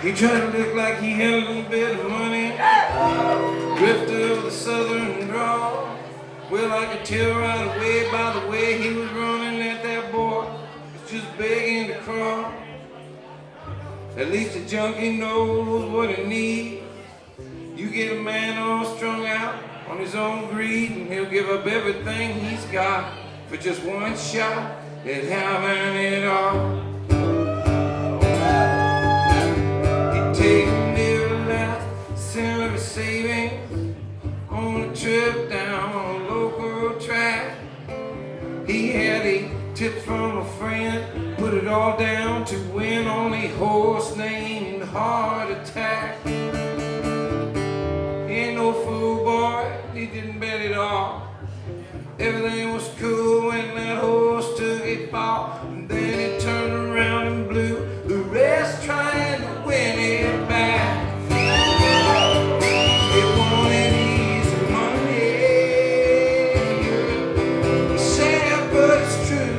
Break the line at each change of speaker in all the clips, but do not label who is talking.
He tried to look like he had a little bit of money, drifter of the southern drawl. Well, I could tell right away by the way he was running that that boy was just begging to crawl. At least a junkie knows what he needs. You get a man all strung out on his own greed, and he'll give up everything he's got for just one shot at having it all. He'd taken every last cent of his savings on a trip down a local track. He had a tip from a friend, put it all down to win on a horse named Heart Attack. He ain't no fool, boy, he didn't bet it all. Everything was cool when that horse took a fall, and then he turned around and blew the rest trying to win it back. It wanted easy money, sad but it's true.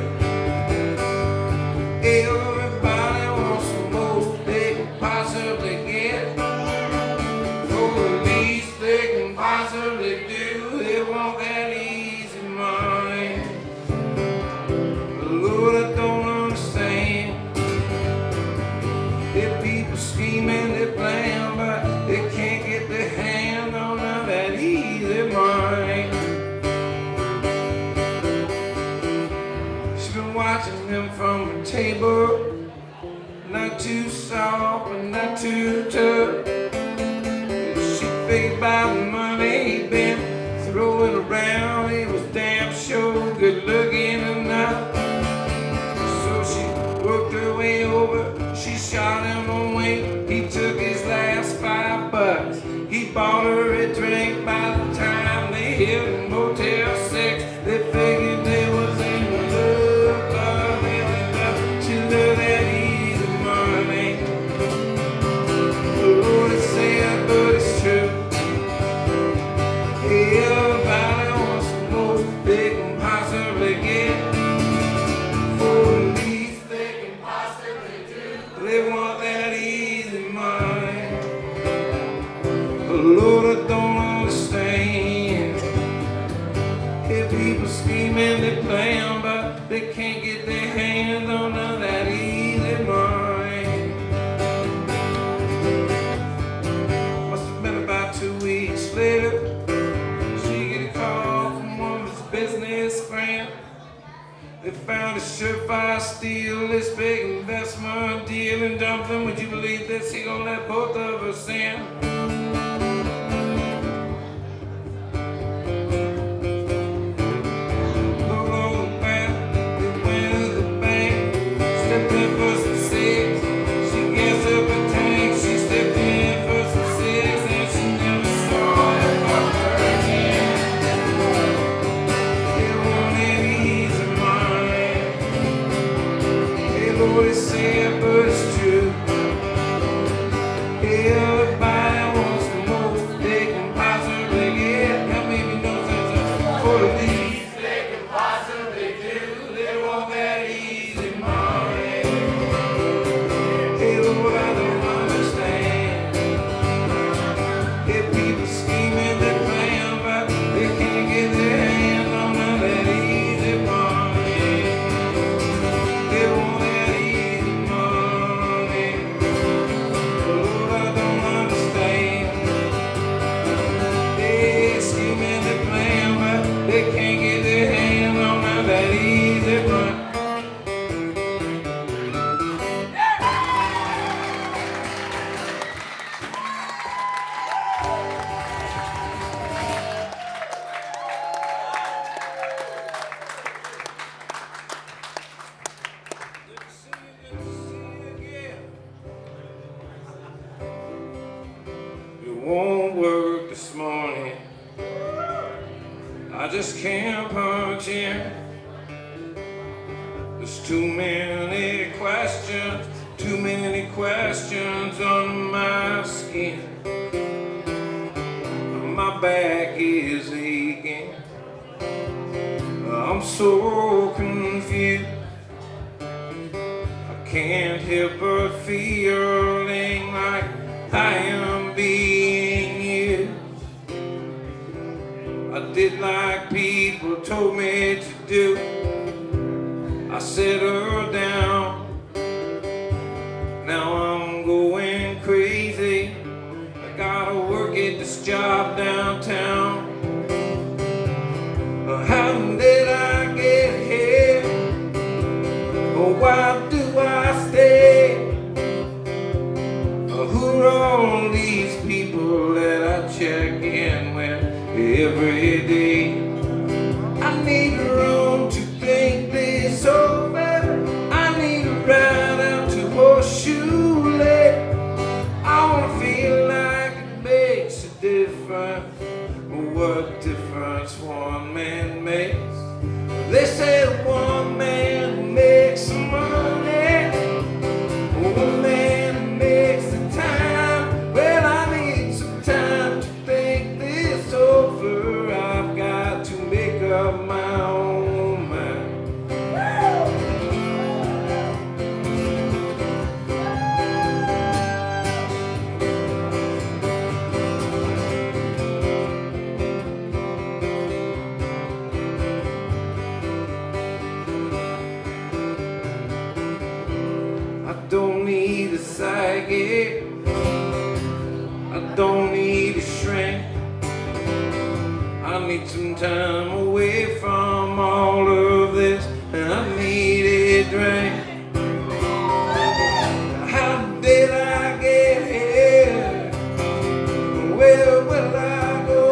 Everybody wants the most they can possibly get for the least they can possibly do. They want that easy money. Lord, I don't understand. There people scheming, they plan, but they can't get their hand on none of that easy money. She's been watching them from the table, not too soft and not too tough. She figured by the money he'd been throwing around, he was damn sure good looking enough. So she worked her way over, she shot him away. He took his last $5. He bought her a drink. By the time they hit a Motel 6, they figured they was in love, but they were love to love that easy money. Lord, it's sad, but it's true. Everybody wants the most they can possibly get for the least they can possibly do. They want that easy money. But Lord, I don't understand. Hear people scheming, they plan, but they can't get their hands on none of that easy money. Must have been about 2 weeks later, business friend. They found a surefire steal, this big investment deal, and dumped them. Would you believe this? He gonna let both of us in. Look on the back, they went to the bank, stepped in for some six. She gassed up her tank, she stepped in for some six, and she never saw it fuck her again. Lord, it's sad, but it's true. Everybody wants the most they can possibly get. Now maybe no sense for the least they can possibly do. They want that easy money. Hey, Lord, I don't understand. If people scheming, they plan, but they can't get their hands on none of that easy money. They want they can't get their hands on that easy money. Good to see you again. It won't work this morning. I just can't punch in. There's too many questions on my skin. My back is aching. I'm so confused. I can't help but feeling like I am being used. I did like people told me to do. I set her down. Now I'm going crazy. I gotta work at this job downtown. How did I get here? Or why do I stay? Who are all these people that I check in with every day? I need room to think this over. I need a ride out to Horseshoe Lake. I wanna feel like it makes a difference. What difference one man makes? They say one man makes some money, one man makes the time. Well, I need some time to think this over. I've got to make up my own mind. I don't need a psychic, I don't need a shrink. I need some time away from all of this, and I need a drink. How did I get here? Where will I go?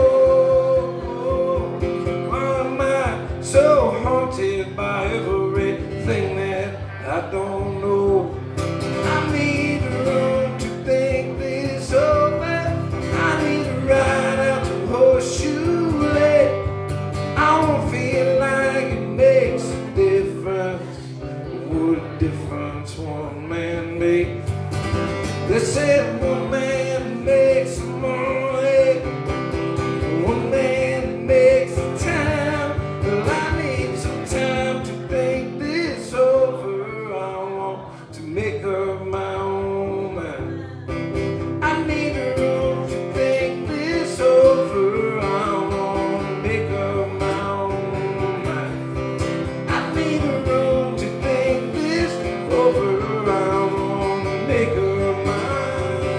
Why am I so haunted by everything that I don't know? I need room to think this over. I need a ride out to Horseshoe Lake. I won't feel like it makes a difference. What a difference one man makes. They said one man makes some money, one man makes the time. Well, I need some time to think this over. I want to make up my own mind. I need room to think this over. I want to make up my own mind. I need room to think this over. I want to make up my own mind.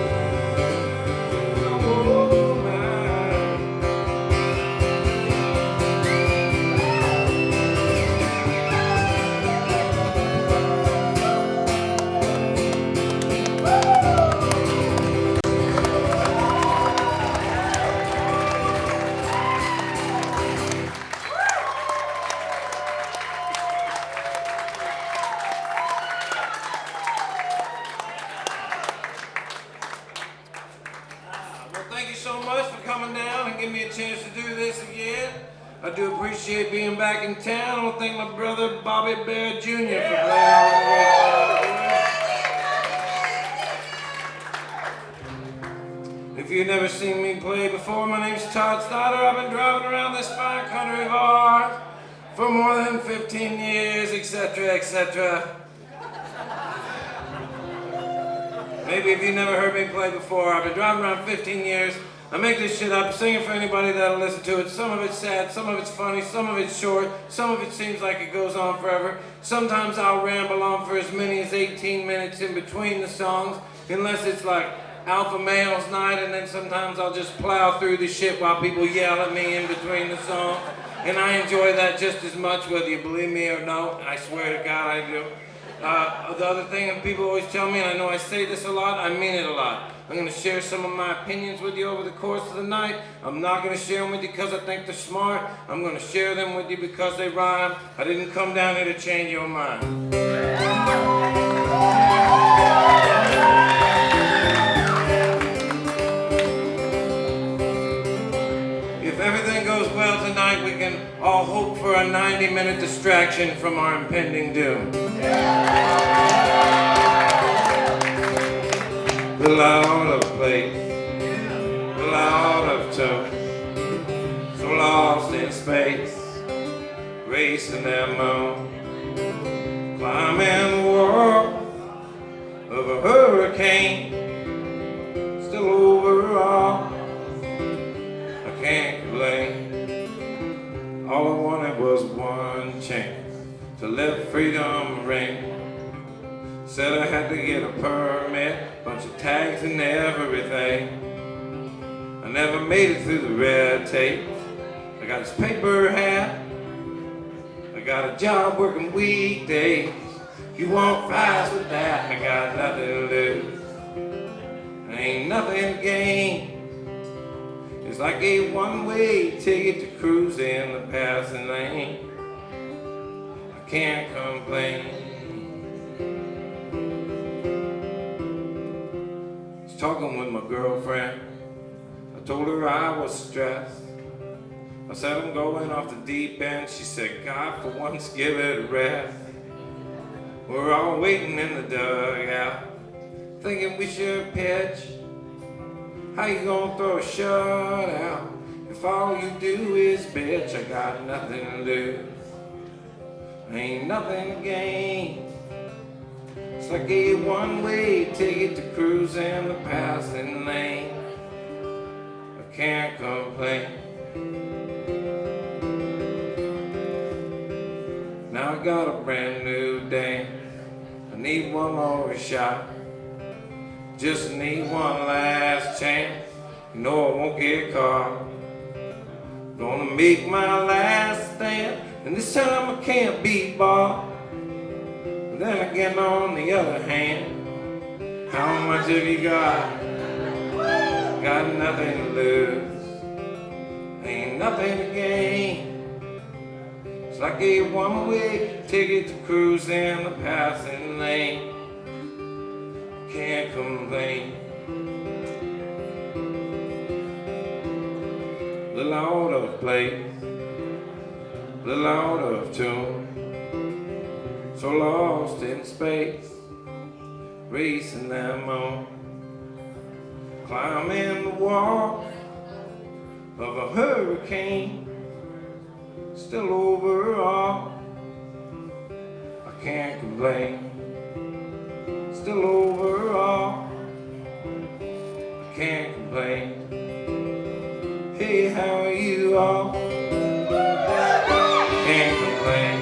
Well, thank you so much for coming down and giving me a chance to do this again. I do appreciate being back in town. I want to thank my brother Bobby Bear Jr. for playing all the way. If you've never seen me play before, my name's Todd Snider. I've been driving around this fine country of ours for more than 15 years, etc., etc. Maybe if you've never heard me play before, I've been driving around 15 years. I make this shit up, sing it for anybody that'll listen to it. Some of it's sad, some of it's funny, some of it's short, some of it seems like it goes on forever. Sometimes I'll ramble on for as many as 18 minutes in between the songs, unless it's like alpha male's night, and then sometimes I'll just plow through the shit while people yell at me in between the songs. And I enjoy that just as much, whether you believe me or no. I swear to God I do. The other thing that people always tell me, and I know I say this a lot, I mean it a lot. I'm going to share some of my opinions with you over the course of the night. I'm not going to share them with you because I think they're smart. I'm going to share them with you because they rhyme. I didn't come down here to change your mind. If everything goes well tonight, we can all hope for a 90-minute distraction from our impending doom. A lot of place, a lot of tune, so lost in space, racing that moon, climbing the wall, hurricane, still overall, I can't complain. All I wanted was one chance to let freedom ring. Said I had to get a permit, bunch of tags and everything. I never made it through the red tape. I got this paper hat, I got a job working weekdays. You won't fight with that, I got nothing to lose. Ain't nothing to gain. It's like a one-way ticket to cruise in the passing lane. I can't complain. I was talking with my girlfriend. I told her I was stressed. I said I'm going off the deep end. She said, God, for once give it a rest. We're all waiting in the dugout, thinking we should pitch. How you gonna throw a shutout if all you do is bitch? I got nothing to lose, ain't nothing to gain. It's like a one-way ticket to cruise in the passing lane. I can't complain. Now I got a brand new day. I need one more shot. Just need one last chance. You know I won't get caught. Gonna make my last stand, and this time I can't be bought. But then again, on the other hand, how much have you got? Got nothing to lose, ain't nothing to gain. It's like a one-way ticket to cruise in the passing lane. Can't complain. Little out of place, little out of tune, so lost in space, racing that moon, climbing the wall of a hurricane. Still overall, I can't complain. Still overall, I can't complain. Hey, how are you all? Can't complain.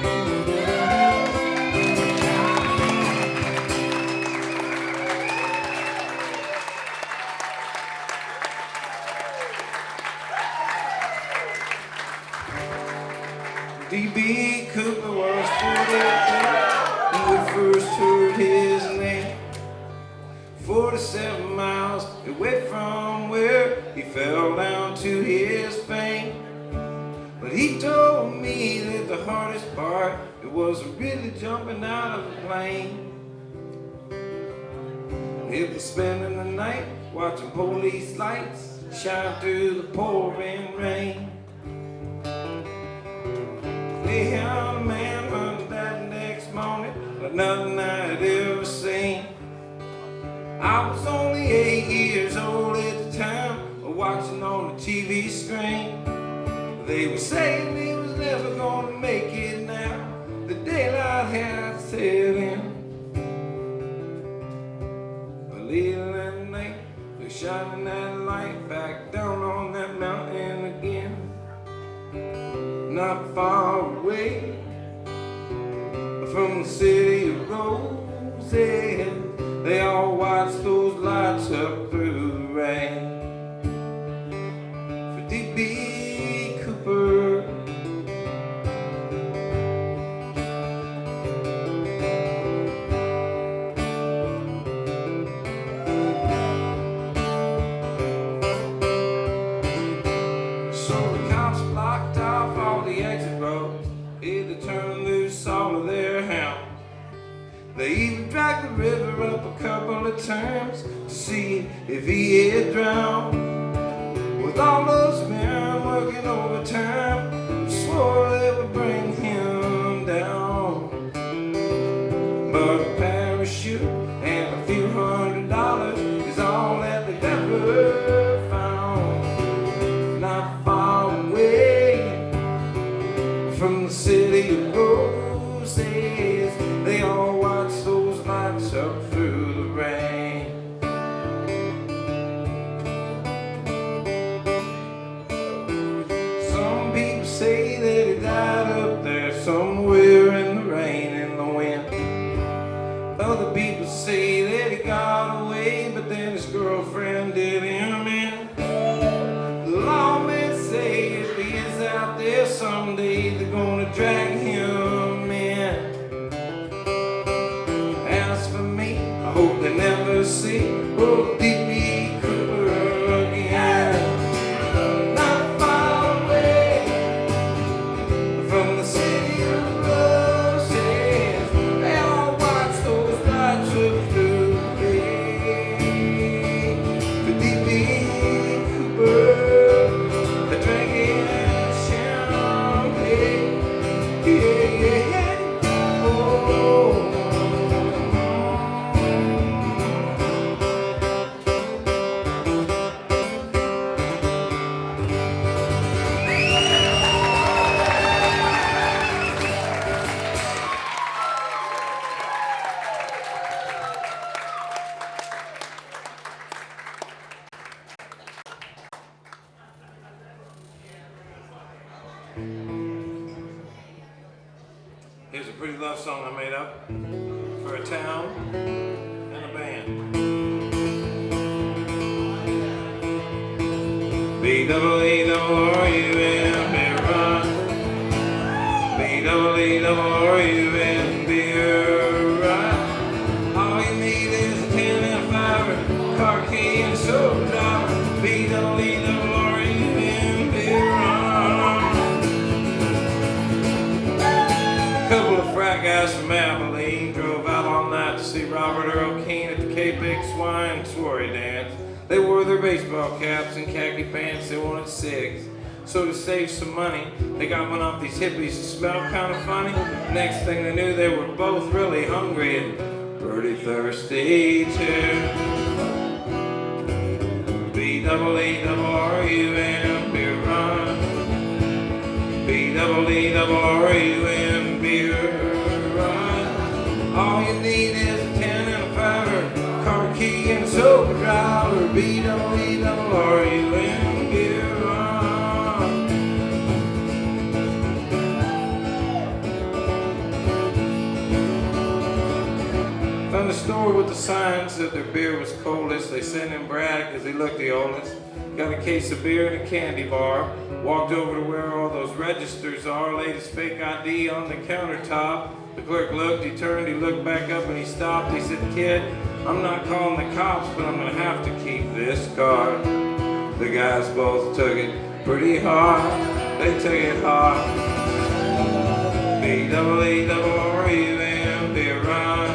D.B. Cooper was 48 when we first heard his name. 47 miles away from where he fell down to his fame. But he told me that the hardest part, it was really jumping out of the plane. It was spending the night watching police lights shine through the pouring rain. They had a man run that next morning like nothing I'd ever seen. I was only 8 years old at the time, watching on the TV screen. They were saying he was never gonna make it now. The daylight had set in. But later that night, they're shining that light back down on that mountain again. Not far away from the city of roses, they all watched those lights up through the rain. For D.B. Cooper, so the cops blocked off all the exit roads, had to turn loose all of their hounds. They even dragged the river up a couple of times to see if he had drowned. With all those men working overtime, swore they would bring him down. But a parachute and a few $100 is all that they've ever found. Not far away from the city of roses, they all watch those lights up through the rain. someday they're gonna drag him in. As for me, I hope they never see old D.B. Cooper again. Not far away from the city of roses, they all watch those lights up through the day. The D.B. Cooper, they're drinking champagne. Yeah, yeah, yeah. Oh. Here's a pretty love song I made up for a town and a band. B-double-E-double-R-U-M, run. B-double-E-double-R-U-M, run. All you need is a 10 and a 5, car key and a soda driver. B-double-E-double-R-U-M, run. Couple of frat guys from Abilene drove out all night to see Robert Earl Keen at the Cape Big Swine Soiree dance. They wore their baseball caps and khaki pants, they wanted cigs. So to save some money, they got one off these hippies who smelled kind of funny. Next thing they knew, they were both really hungry and pretty thirsty too. B-double-E-double-R-U-M, beer run. B-double-E-double-R-U-M, beer run. All you need is a 10 and a 5, car key and a sober driver. B-double-E-double-R-U-M, beer run. Found a store with the signs that their beer was coldest. They sent in Brad because he looked the oldest. Got a case of beer and a candy bar. Walked over to where all those registers are. Laid his fake ID on the countertop. The clerk looked, he turned, he looked back up and he stopped. He said, "Kid, I'm not calling the cops, but I'm gonna have to keep this card." The guys both took it pretty hard. They took it hard. B-double-E-double-R-U-M, beer run.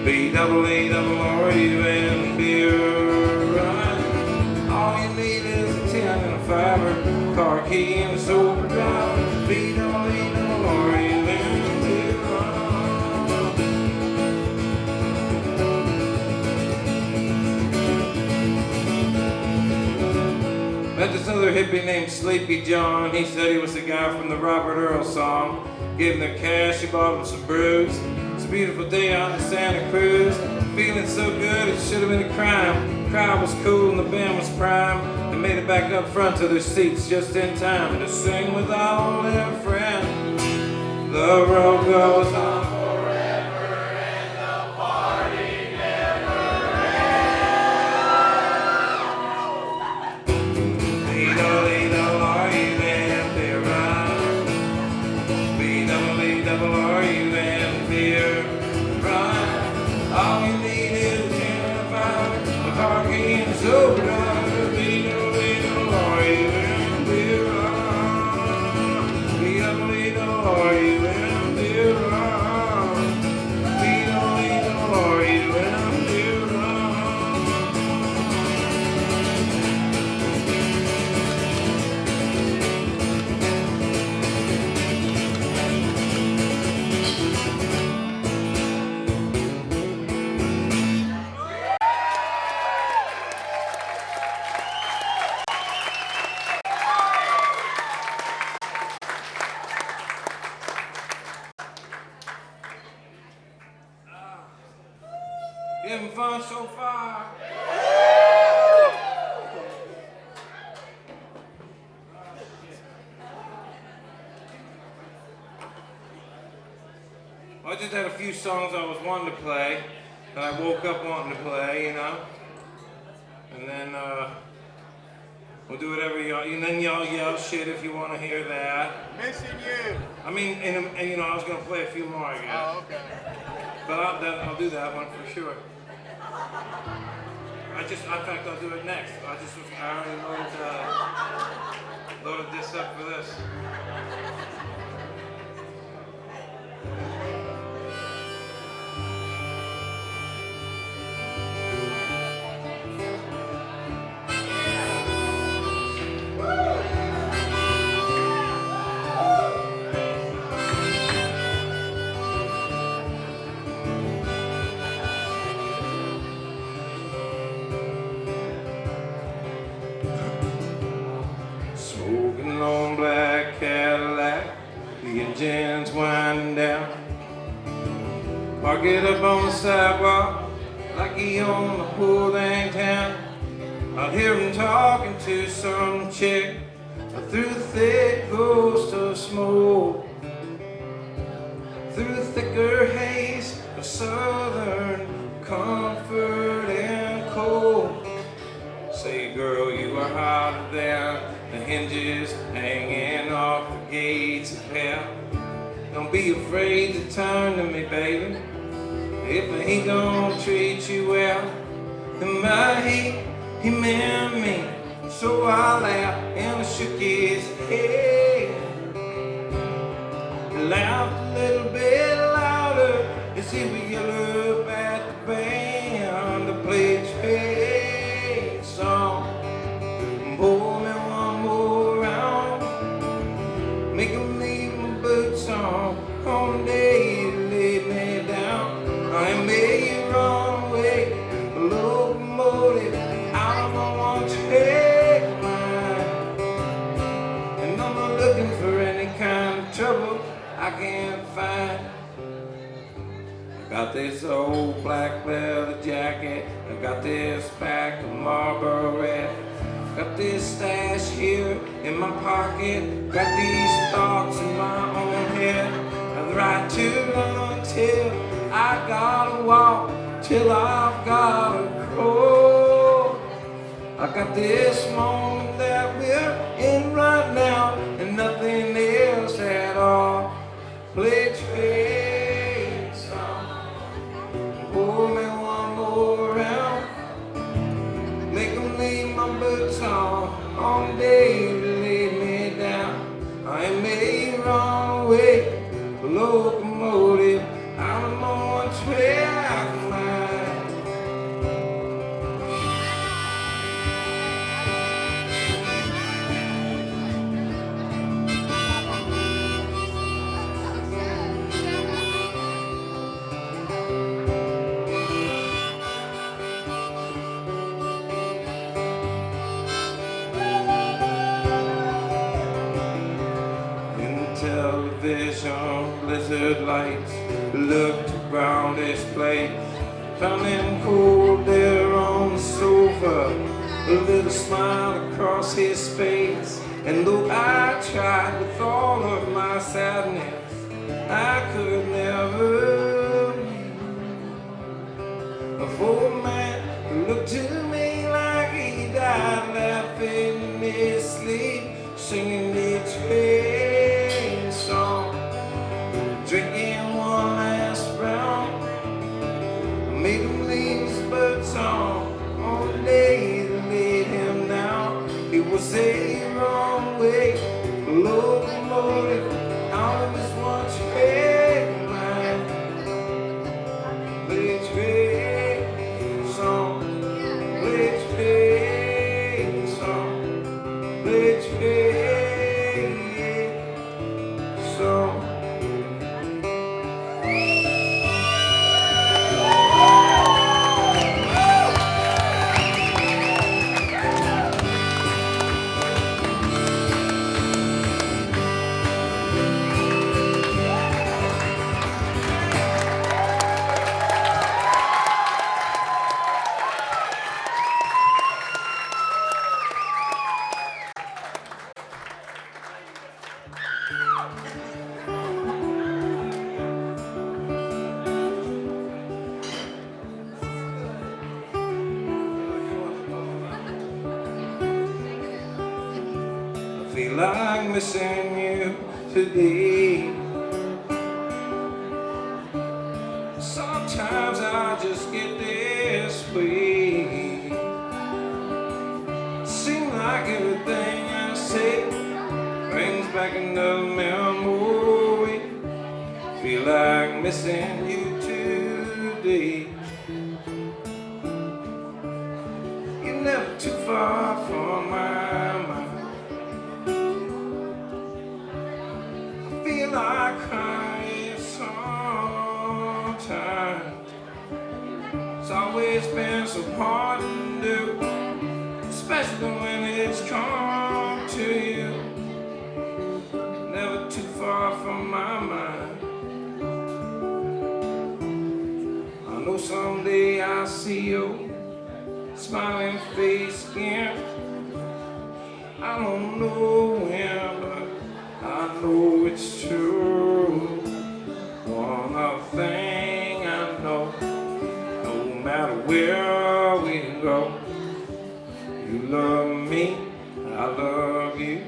B-double-E-double-R-U-M, beer run. All you need is a 10 and a 5, car key and a sober driver. B-double-E-double-R-U-M, beer run. Met this other hippie named Sleepy John. He said he was the guy from the Robert Earl song. Gave him their cash, he bought him some brews. It's a beautiful day out in Santa Cruz. Feeling so good, it should have been a crime. The crowd was cool and the band was prime. They made it back up front to their seats just in time to sing with all their friends. The road goes on forever and the party never ends. B-double-E-double-R-U-M, beer run. B-double-E-double-R-U-M, beer run. All you need is a 10 and a 5, a car key and a sober driver. B-double-E-double-R-U-M, beer run. B-double-E-double-R-U-M, beer run. B-double-E-double-R-U-M, beer run. You having fun so far? Well, I just had a few songs I was wanting to play that I woke up wanting to play, you know. And then We'll do whatever y'all, and then y'all yell shit if you want to hear that.
Missing you.
I mean, and you know, I was gonna play a few more, I guess.
Oh, okay.
But I'll do that one for sure. In fact, I'll do it next. I already loaded this up for this. Smoking on black Cadillac, the engine's winding down. Park it up on the sidewalk, like he owned the whole dang town. I'll hear him talking to some chick through the thick ghost of smoke, through the thicker haze of southern comfort and cold. Say, girl, you are hotter than the hinges hanging off the gates of hell. Don't be afraid to turn to me, baby, if I ain't gonna treat you well. And my he meant me, so I laughed and I shook his head. He laughed a little bit louder as he would yell up at the band to play trade song. Pull me one more round, make him leave my boots on the day you laid me down. I made you run away, a locomotive out of my one-track mind. And I'm not looking for any kind of trouble I can't find. I got this old black leather jacket, I got this pack of Marlboro Red, got this stash here in my pocket, got these thoughts in my own head. I've the right to run till I gotta walk, till I've gotta crawl. I got this moment that we're in right now, and nothing else at all. Play trade song, pull me one more round, make them leave my boots on the day you laid me down. I made wrong away, a locomotive out of my one-track mind. Television, blizzard lights, looked around this place, found him cold there on the sofa, a little smile across his face. And though I tried with all of my sadness, I could never leave. A old man who looked to me like he died, laughing in his sleep, singing the train song, drinking one last round, made him leave his boots on the day that laid him down. It was a wrong way, a locomotive out of his one-track mind. Play trade song, play trade song, play trade song. like missing you today. Sometimes I just get this way. Seems like everything I say brings back another memory. Feel like missing you today. You're never too far from my mind. I feel like crying sometimes. It's always been so hard to do, especially when it's come to you. Never too far from my mind. I know someday I'll see your smiling face again. I don't know when, but I know it's true. One other thing I know, no matter where we go, you love me, I love you.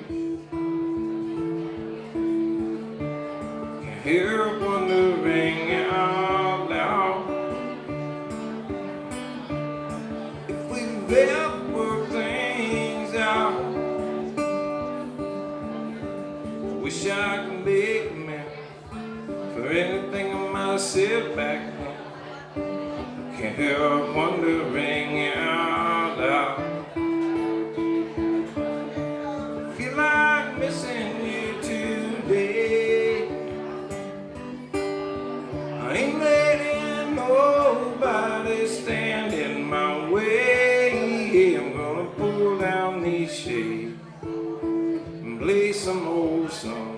Can't help wondering out loud if we've ever worked things out. I wish I could make amends for anything I might have said back then. Can't help wondering out loud. Feel like missing you today. I ain't letting nobody stand in my way. I'm gonna pull down these shades and play some old song.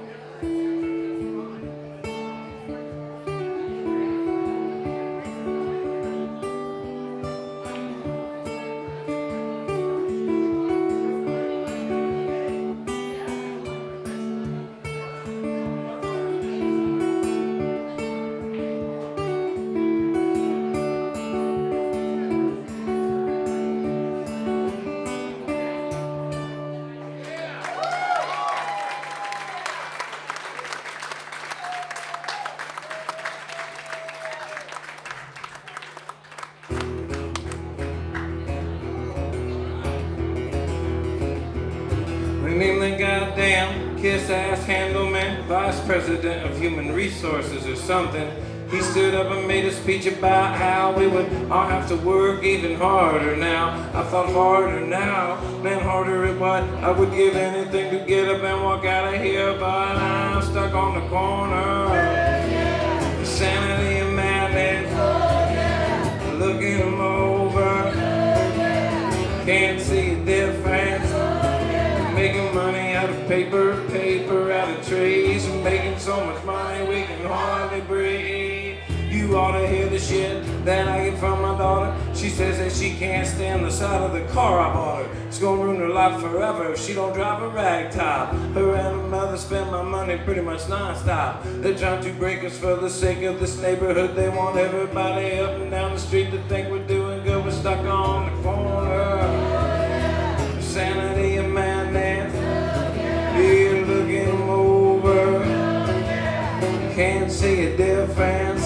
Name the goddamn kiss-ass handleman, vice president of human resources or something. He stood up and made a speech about how we would all have to work even harder now. I thought harder now, man, harder at what? I would give anything to get up and walk out of here, but I'm stuck on the corner. Sanity and madness, looking them over, can't see a difference. Making money out of paper, paper out of trees, and making so much money we can hardly breathe. You ought to hear the shit that I get from my daughter. She says that she can't stand the sight of the car I bought her. It's gonna ruin her life forever if she don't drive a rag top. Her and her mother spend my money pretty much non-stop. They're trying to break us for the sake of this neighborhood. They want everybody up and down the street to think we're doing good. We're stuck on the corner. Sanity and madness, you're looking them over, can't see a difference.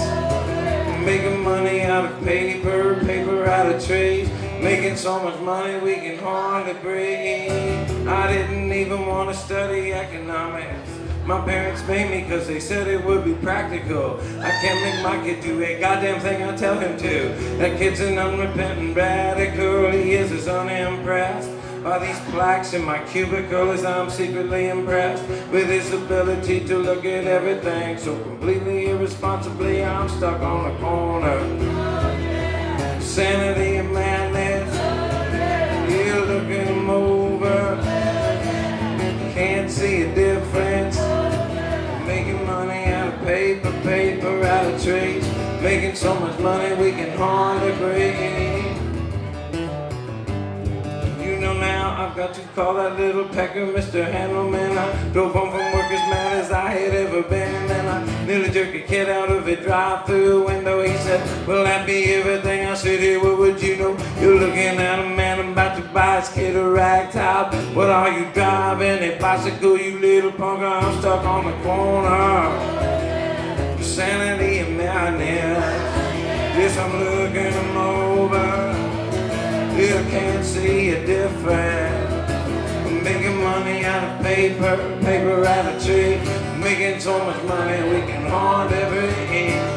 Making money out of paper, paper out of trees, making so much money we can hardly breathe. I didn't even want to study economics. My parents made me because they said it would be practical. I can't make my kid do a goddamn thing I tell him to. That kid's an unrepentant radical, he is unimpressed by these plaques in my cubicle, as I'm secretly impressed with his ability to look at everything so completely irresponsibly. I'm stuck on the corner. Sanity and madness, you're looking him over, can't see a difference. Making money out of paper, paper out of trees, making so much money we can hardly breathe. Now I've got to call that little pecker Mr. Handelman. I drove home from work as mad as I had ever been, and I nearly jerked a kid out of a drive-through window. He said, "Will that be everything?" I said, "Hey, what would you know? You're looking at a man about to buy his kid a rag top. What are you driving? A bicycle, you little punk. I'm stuck on the corner. Sanity and madness. Yes, I'm looking them over. Yeah, I can't see a difference. Making money out of paper, paper out of tree. Making so much money we can haunt every inch.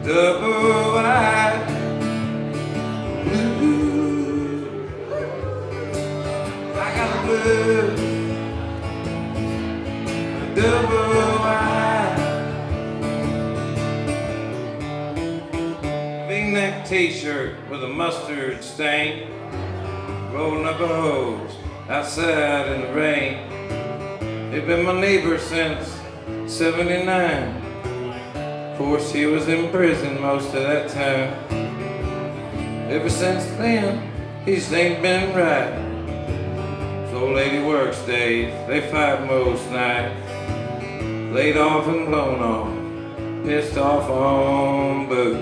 Double wide blue. I got a blue. Double wide V-neck t-shirt with a mustard stain. Rolling up O's outside in the rain. They've been my neighbor since '79. Of course, he was in prison most of that time. Ever since then, he's ain't been right. His old lady works days, they fight most nights. Laid off and blown off, pissed off on booze.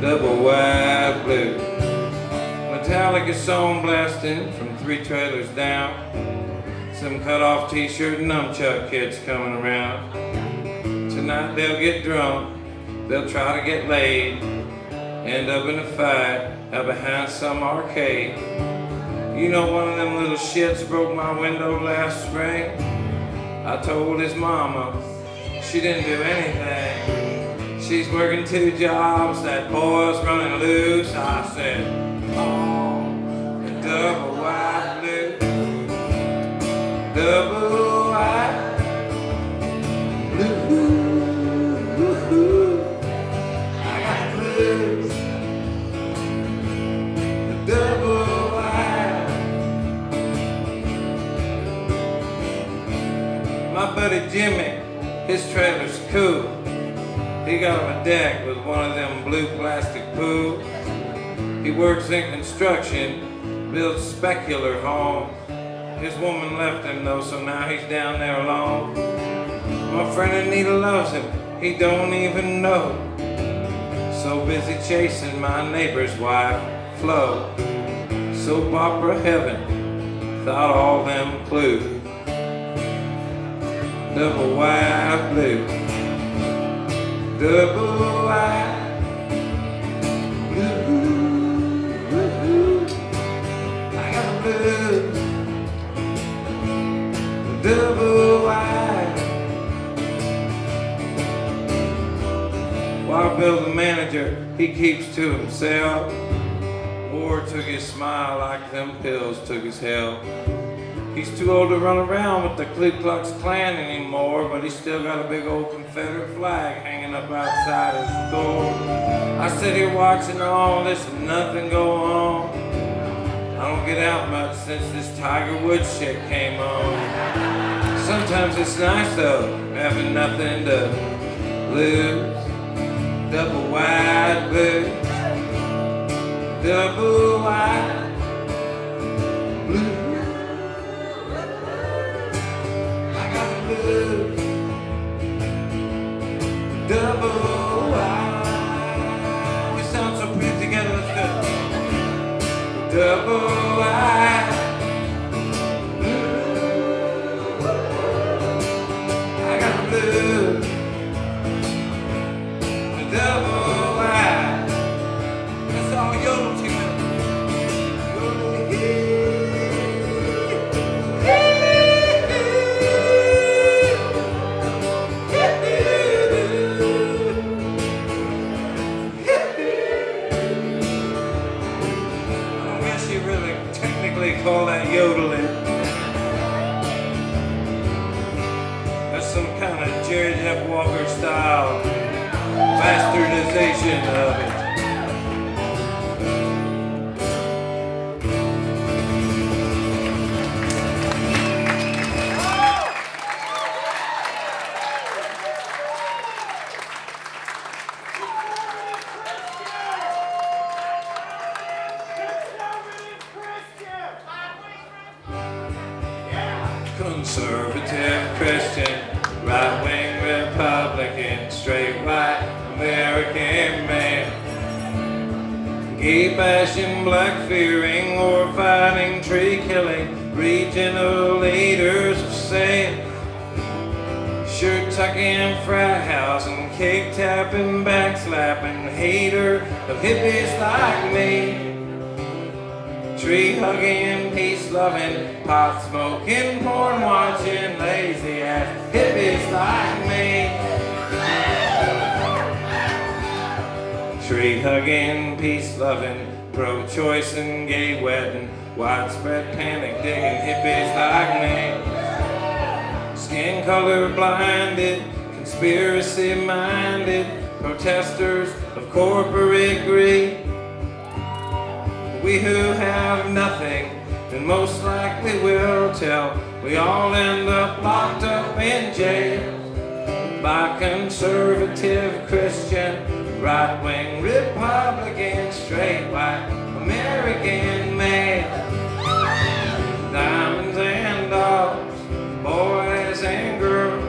Double wide blue. Metallica song blasting from 3 trailers down. Some cut off t-shirt and nunchuck kids coming around. Tonight they'll get drunk, they'll try to get laid, end up in a fight out behind some arcade. You know, one of them little shits broke my window last spring. I told his mama, she didn't do anything. She's working 2 jobs, that boy's running loose. I said, oh, double wide blue, double wide blue. Double wide. My buddy Jimmy, his trailer's cool. He got him a deck with one of them blue plastic pools. He works in construction, builds specular homes. His woman left him though, so now he's down there alone. My friend Anita loves him, he don't even know. So busy chasing my neighbor's wife, Flo. Soap opera heaven, thought all them clues. Double wide blue, double wide blue. I got a blue, double wide. Wild Bill the manager, he keeps to himself. War took his smile like them pills took his health. He's too old to run around with the Ku Klux Klan anymore, but he's still got a big old Confederate flag hanging up outside his door. I sit here watching all this and nothing go on. I don't get out much since this Tiger Woods shit came on. Sometimes it's nice though, having nothing to lose. Double wide blue, double wide blue. I got a blue, double wide. We sound so pretty together, let's go. Double wide blue. I got a blue, double wide. That's all yodel together. Cherry Jeff Walker style bastardization of it. Conservative Christian, right-wing Republican, straight white American man, gay bashing, black fearing, war fighting, tree killing, regional leaders of sin, shirt tucking, frat house and cake tapping, backslapping, hater of hippies like me. Tree hugging, peace loving, pot smoking, porn watching, lazy ass hippies like me. Tree hugging, peace loving, pro-choice and gay wedding, widespread panic digging hippies like me. Skin color blinded, conspiracy minded, protesters of corporate greed. We who have nothing, and most likely will tell, we all end up locked up in jail by conservative Christian, right-wing Republican, straight white American male. Diamonds and dogs, boys and girls,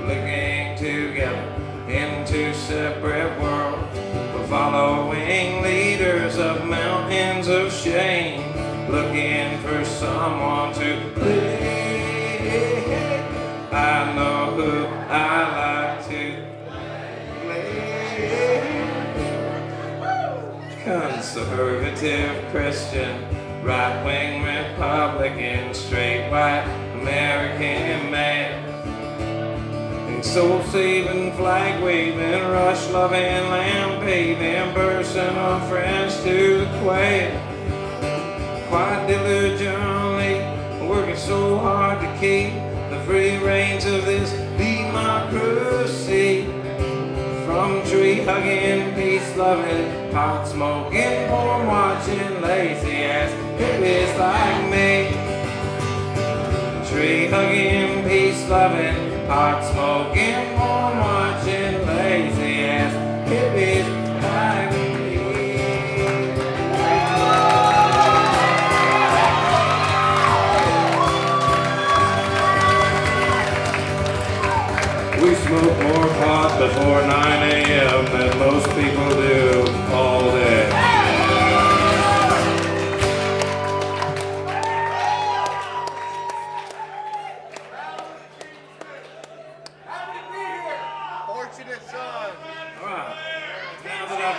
looking together in two separate worlds. We're following leaders of mountains of shame, looking for someone to play. I know who I like to play. Conservative Christian, right-wing Republican, straight white American man, soul-saving, flag-waving, rush-loving, lamb-paving, personal friends to the quail. Quite diligently, working so hard to keep the free reins of this democracy. From tree-hugging, peace-loving, pot-smoking, porn-watching, lazy-ass hippies like me. Tree-hugging, peace-loving, pot smoking, porn watching, lazy ass hippies like me. We smoke more pot before 9 a.m. than most people do all day.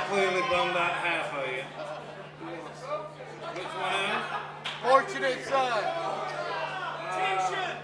Clearly bummed out half of you. Which one is?
Fortunate son.
Attention!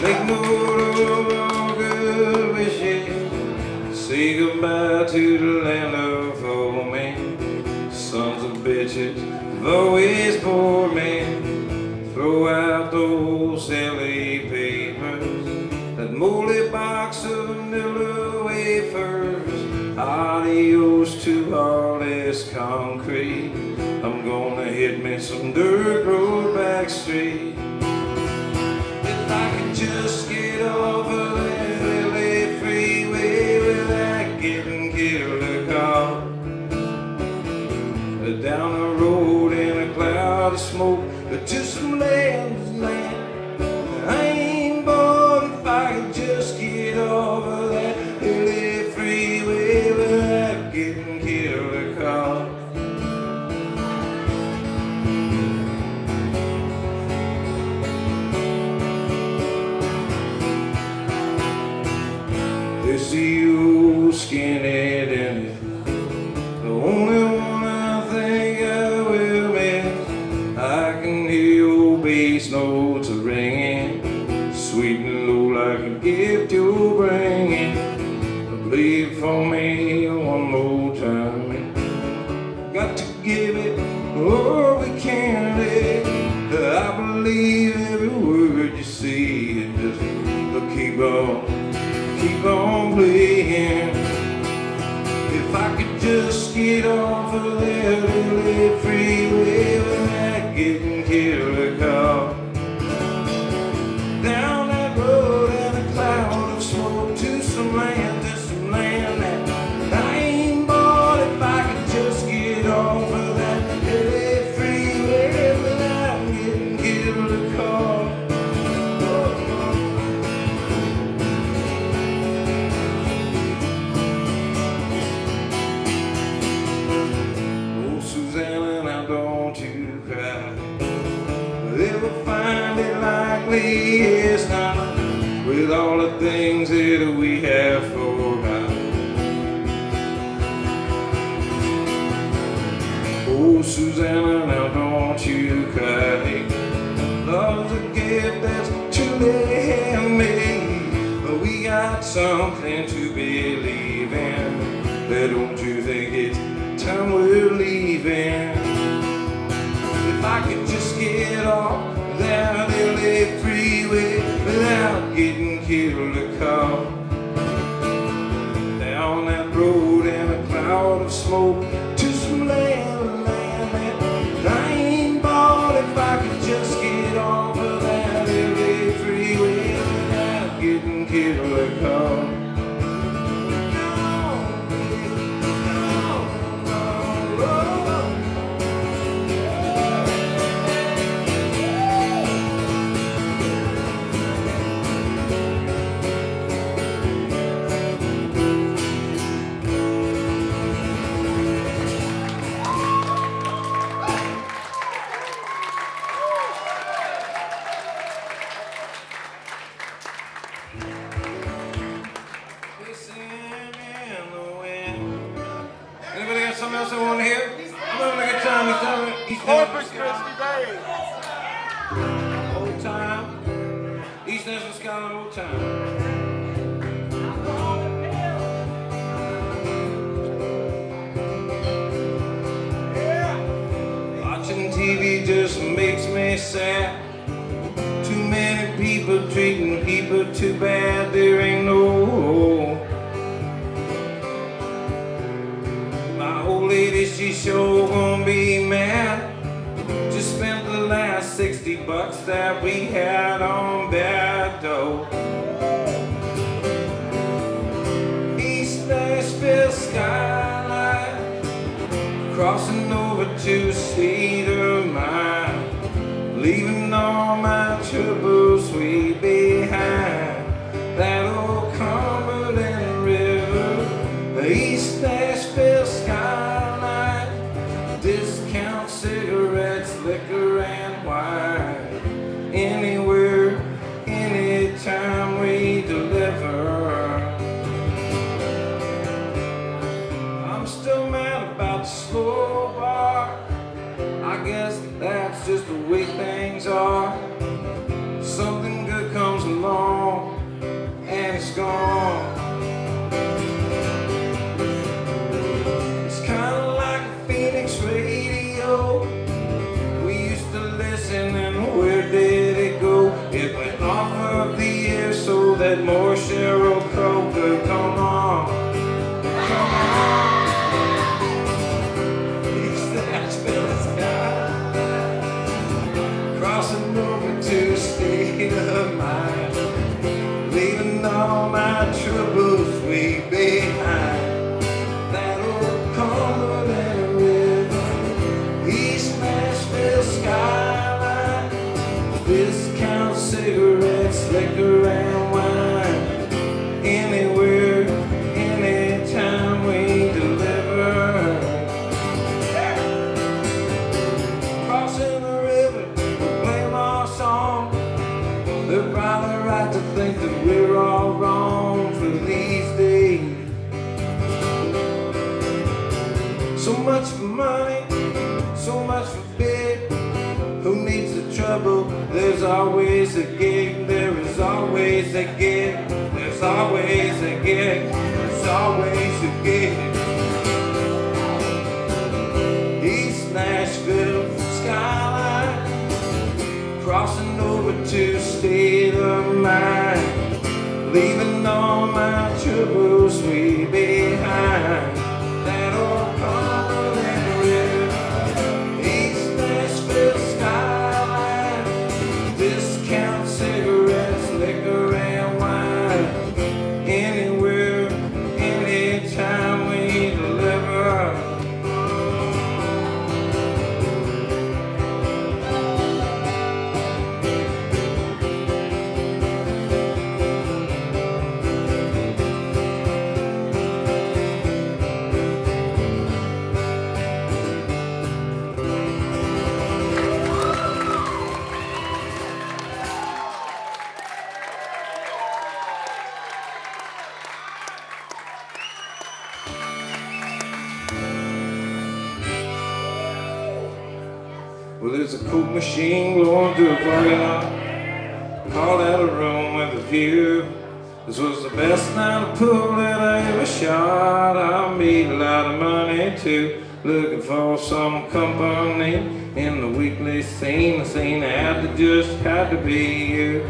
Make no good wishes. Say goodbye to the land of home, man. Sons of bitches have always poor men. Throw out those silly papers, that moldy box of vanilla wafers. this concrete. I'm gonna hit me some dirt road back street. If I could just get off of that LA freeway without getting killed or caught. Down the road in a cloud of smoke to some land's land. I ain't bored if I could just get off of that LA freeway without getting killed or caught. There's the old skinhead in it, the only one I think I will miss. I can hear your bass notes are ringing, sweet and low like a gift you're bringing. Play it for me one more time. Got to give it all we can. I believe every word you say, and just keep on playing. If I could just get off of that LA freeway without getting killed or caught. Down that road in a cloud of smoke to some land that I ain't bored if I could just get off of that LA freeway without getting killed or caught. Ever find it likely it's not, with all the things that we have forgot. Oh, Susanna, now don't you cry. Love's a gift that's truly handmade, but we got something to believe in. But don't you think it's time we're leaving? If I could just get off that LA freeway without getting killed or caught. Down that road in a cloud of smoke to some land that I ain't bored if I could just get off of that LA freeway without getting killed or caught. Anybody got something else they want to hear? I'm having a good time. He's
Corpus Christi Day.
Old time. East National Scholar, old time. Watching TV just makes me sad. Too many people treating people too bad. There ain't no. My old lady, she sure gonna be mad. Just spent the last $60 that we had on bad dough. East Nashville skyline, crossing over to Snider mine, leaving all my troubles way behind. That old Cumberland River, the East Nashville skyline, discount cigarettes, liquor and wine, anywhere, anytime. So much for money, so much for big. Who needs the trouble? There's always a gig. There is always a gig. There's always a gig. There's always a gig. East Nashville skyline, crossing over to State of Mind, leaving all my troubles way behind. That old Cumberland River, East Nashville skyline, discount cigarettes, liquor and wine. Anywhere, anytime we deliver. Well, there's a Coke machine blowing through a parking lot. Call that a room with a view. This was the best night of pool that I ever shot. I made a lot of money too, looking for some company in the weekly scene. The scene had to be you.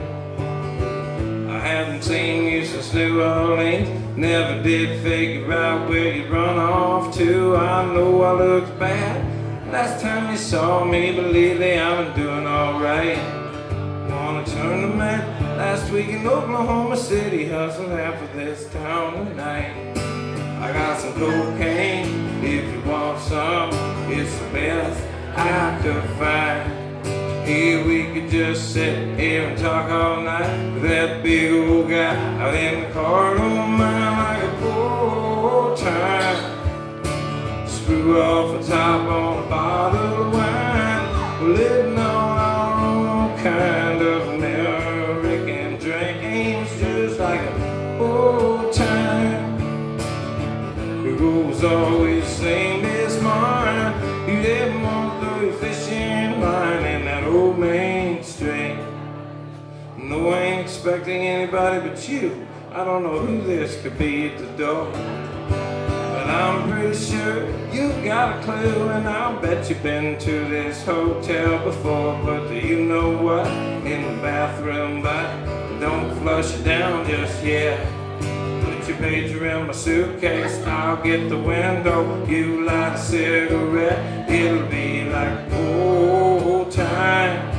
I hadn't seen you since New Orleans. Never did figure out where you'd run off to. I know I looked bad last time you saw me, but lately I've been doing alright. Won a tournament last week in Oklahoma City, hustled half of this town tonight. I got some cocaine, if you want some, it's the best I could find. Here we could just sit here and talk all night with that big old guy out in the car. Don't mind like a old time. Screw off the top on a bottle of wine. We're living on our own kind of American dreams, just like an old time. It goes always the same this morning. You didn't want to throw your fishing line in that old main street. No, I ain't expecting anybody but you. I don't know who this could be at the door, but I'm pretty sure you've got a clue, and I'll bet you've been to this hotel before. But do you know what? In the bathroom, but don't flush it down just yet. Put your pager in my suitcase, I'll get the window. You light a cigarette, it'll be like old time.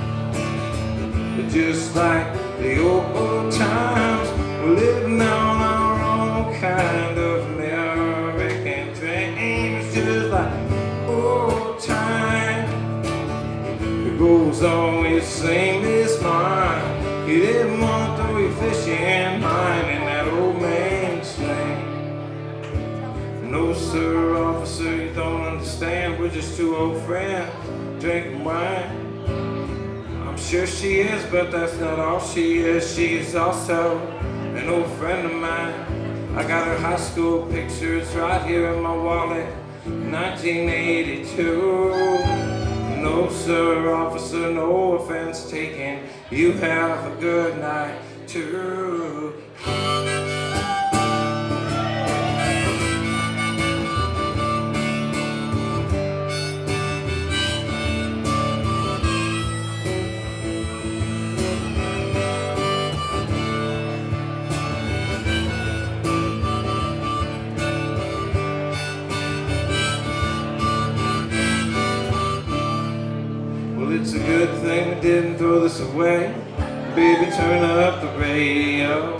But just like the old times, we're living on our own kind of American dreams, just like old time. It goes always the same this morning. You didn't want to throw your fishing line in that old main stream. No sir, officer, you don't understand. We're just two old friends drinking wine. I'm sure she is, but that's not all she is. She's also an old friend of mine. I got her high school pictures right here in my wallet, 1982. No sir, officer, no offense taken. You have a good night too. It's a good thing we didn't throw this away. Baby, turn up the radio.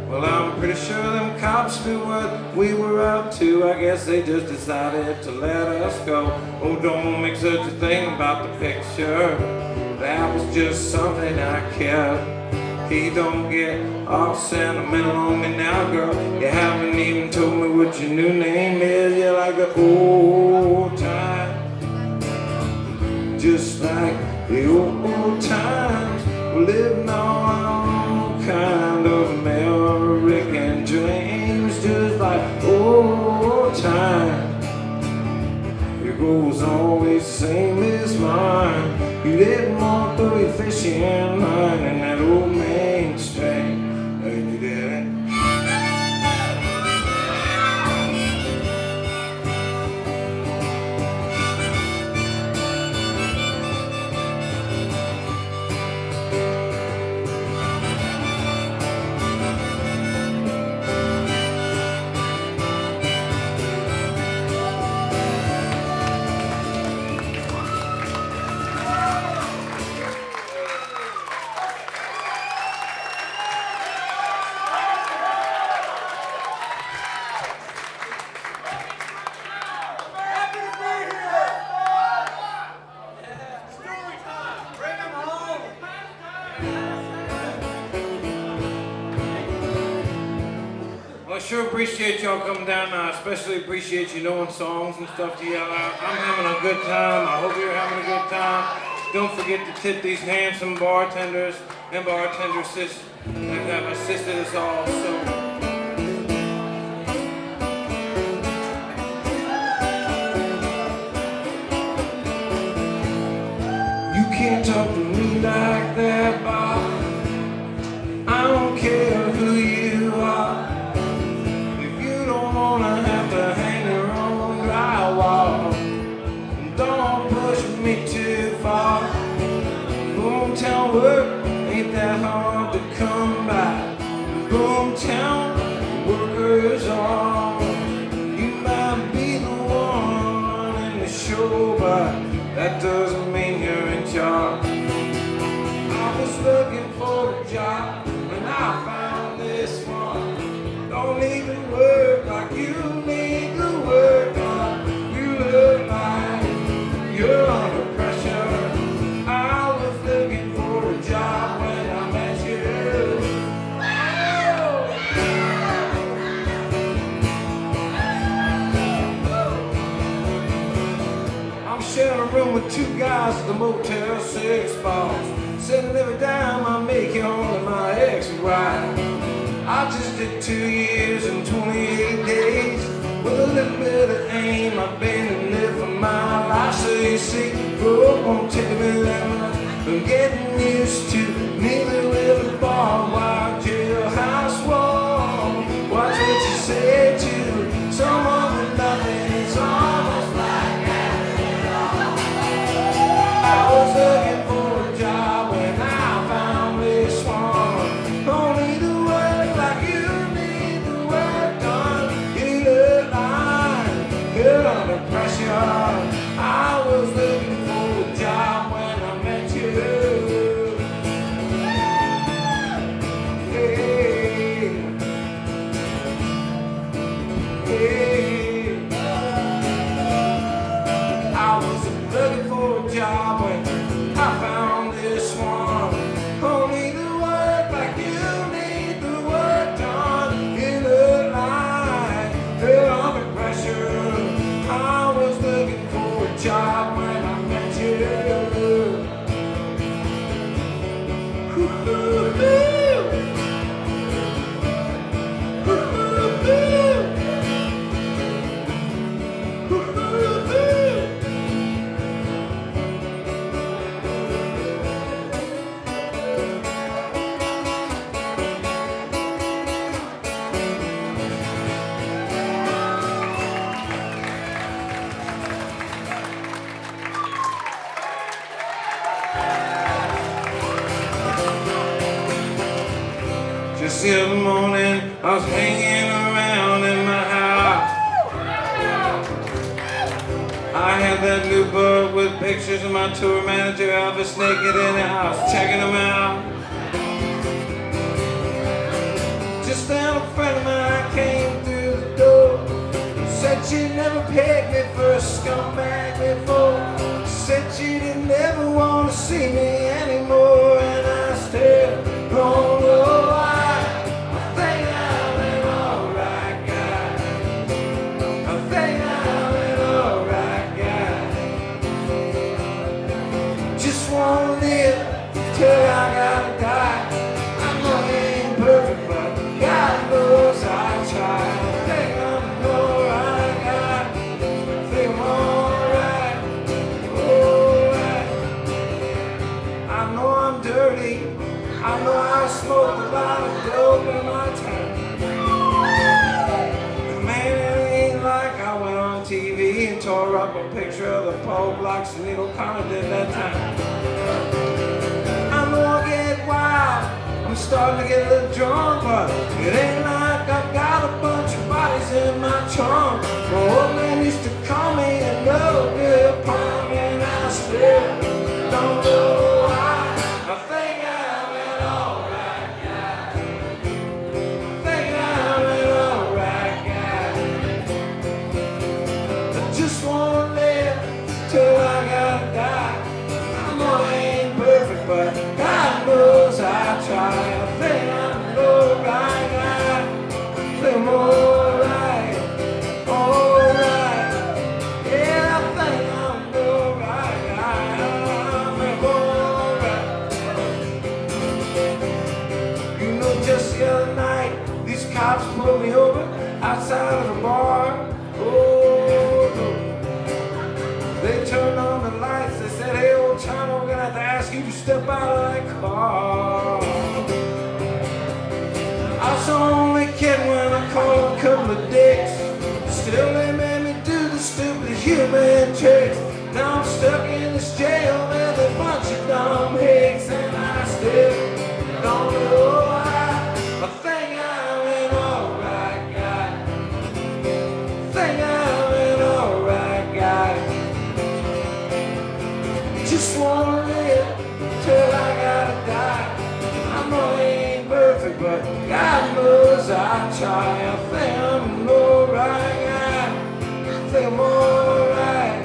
Well, I'm pretty sure them cops knew what we were up to. I guess they just decided to let us go. Oh, don't make such a thing about the picture. That was just something I kept. He don't get all sentimental on me now, girl. You haven't even told me what your new name is. You're like the old time, just like the old times. We're living on our own kind of American dreams, just like old time. goal was always the same as mine. You didn't want to be fishing line in that old mainstream. No, you didn't.
I sure appreciate y'all coming down. I especially appreciate you knowing songs and stuff to yell out. I'm having a good time. I hope you're having a good time. Don't forget to tip these handsome bartenders and bartendresses that have assisted us all. So.
You can't talk to me like that, Bob. I don't care who you are. If you don't wanna have to hang your own drywall, don't push me too far. Boomtown work ain't that hard to come by. Boomtown workers are. You might be the one running the show, but that doesn't mean you're in charge. I was looking for a job when I found this one. Don't need to work like you need to work on. You look like you're under pressure. I was looking for a job when I met you. I'm sharing a room with two guys at the Motel 6 boss. Said every dime I make you only my ex-wife. I just did 2 years and 28 days. With a little bit of aim, I've been in there for my life. So you see, road won't take me that much. I'm getting used to neither will the barbed wire jailhouse wall. Watch what you say to someone with nothing. It's almost like I was looking for a job when I found this one. Don't need to work like you need the work done. You look like you're under pressure. I was looking for a job when I met you. Hey, hey. I was looking for a job when I found this one. Don't need to work like you need the work done. You look like you're under pressure. I was looking for a job when I met you. Ooh-hoo-hoo. Ooh-hoo-hoo. Ooh-hoo-hoo. Just the other morning, I was hanging around in my house. I had that new book with pictures of my tour manager Elvis naked in the house, checking them out. Just then a friend of mine came through the door. Said she'd never pegged me for a scumbag before. Said she didn't ever want to see me anymore. And I still don't know why. I think I'm an alright guy. I think I'm an alright guy. Just wanna live till I gotta die. I know it ain't perfect, but God knows I try. I think I'm an alright guy. I think I'm alright. He tore up a picture of the Paul Blocks and Neil Connor did that time. I know I get wild, I'm starting to get a little drunk, but it ain't like I've got a bunch of bodies in my trunk. My old man used to call me a no good punk, and I still don't know why. I think I'm an alright guy. I think I'm an alright guy. I just wanna live till I gotta die. I know I ain't perfect, but God knows I try. I think I'm an alright guy. I think I'm alright, alright. Yeah, I think I'm an alright guy. I think I'm alright. You know, just the other night, these cops pulled me over outside of the bar. Oh, no. They turned on the lights, they said, hey, old timer, we're gonna have to ask you to step out of that car. I was only kidding when I called a couple of dicks. Still, they made me do the stupid human tricks. Now I'm stuck in this jail with a bunch of dumb hicks, and I still don't know why. I think I'm an alright guy. I think I'm an alright guy. Just wanna live till I gotta die. I know I ain't perfect, but God knows I try. I think I'm an alright guy. I think I'm alright,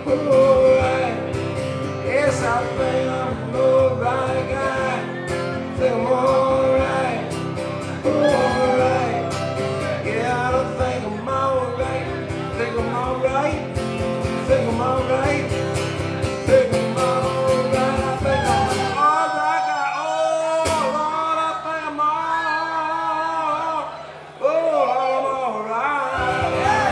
alright. Yes, I think I'm an alright guy. I think I'm alright, alright. Yeah, I don't think I'm alright. I think I'm alright. I think I'm alright. Think I'm alright, I think I'm an alright guy. Oh Lord, I think I'm alright. Yeah.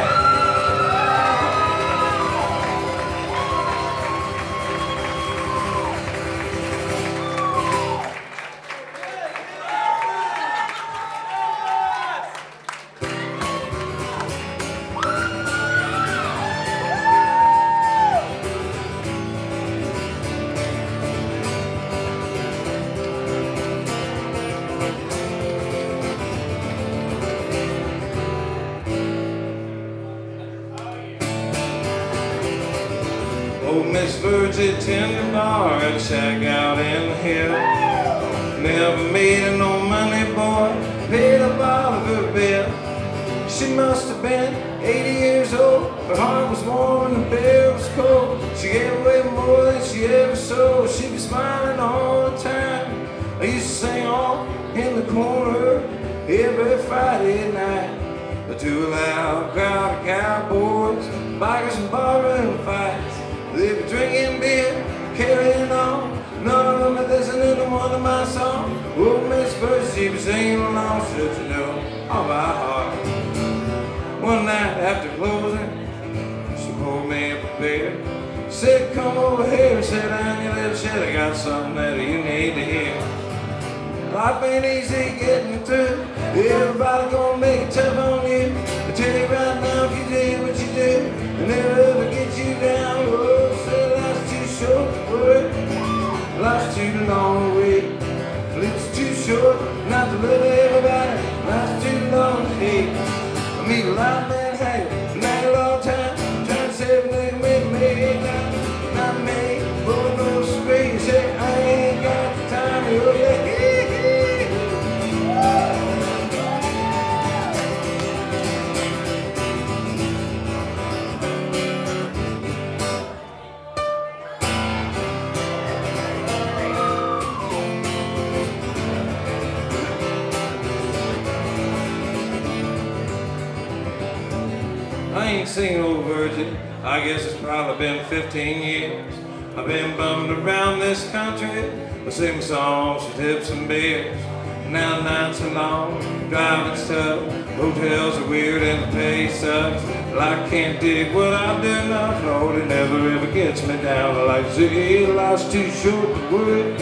Oh, Miss Virgie tender bar and shack out in the hill. Never made no money, boy, paid a bottle of her bill. She must have been 80 years old. Her heart was warm and the beer was cold. She gave away more than she ever sold. She'd be smiling all the time. I used to sing off in the corner every Friday night to a loud crowd of cowboys, bikers and barroom fights. They were drinking beer, carrying on. None of them had listening to one of my songs. Oh, Miss Bird, she was singing along, should you know, all by heart. One night after closing, she pulled me up a beer. Said, come over here, sit down, you little shit, I got something that you need to hear. Life ain't easy getting through. Everybody gonna make it tough on you. I tell you right now, if you do what you do, and they'll ever get you down. Oh, say life's too short to work, life's too long to wait. It's too short not to love everybody, life's too long to hate. I meet a lot of men hanging, not a long time, trying to save they can make it now. Not me, but no straight, say I ain't got the time. Oh, yeah. I ain't seen old Virgin, I guess it's probably been 15 years. I've been bumming around this country, I sing songs with tips and beers. Now nights are long, driving's tough, hotels are weird and the pay sucks. Well, I can't dig what I do now, Lord, it never ever gets me down. I like to say, life's too short to work,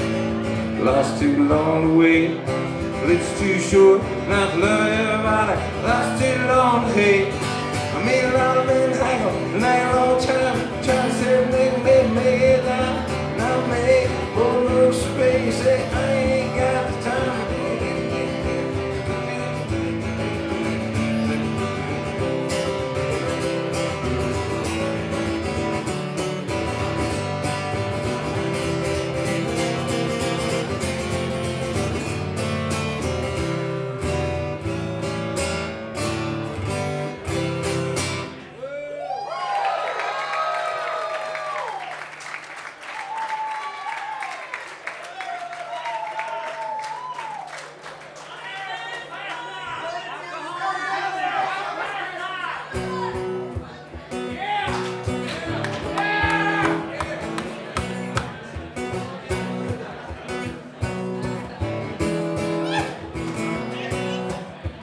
life's too long to wait. Well, it's too short not to love everybody, life's too long to hate. I meet a lot of men hanging And I ain't all time trying to say make now make for no space. Say I ain't got the time.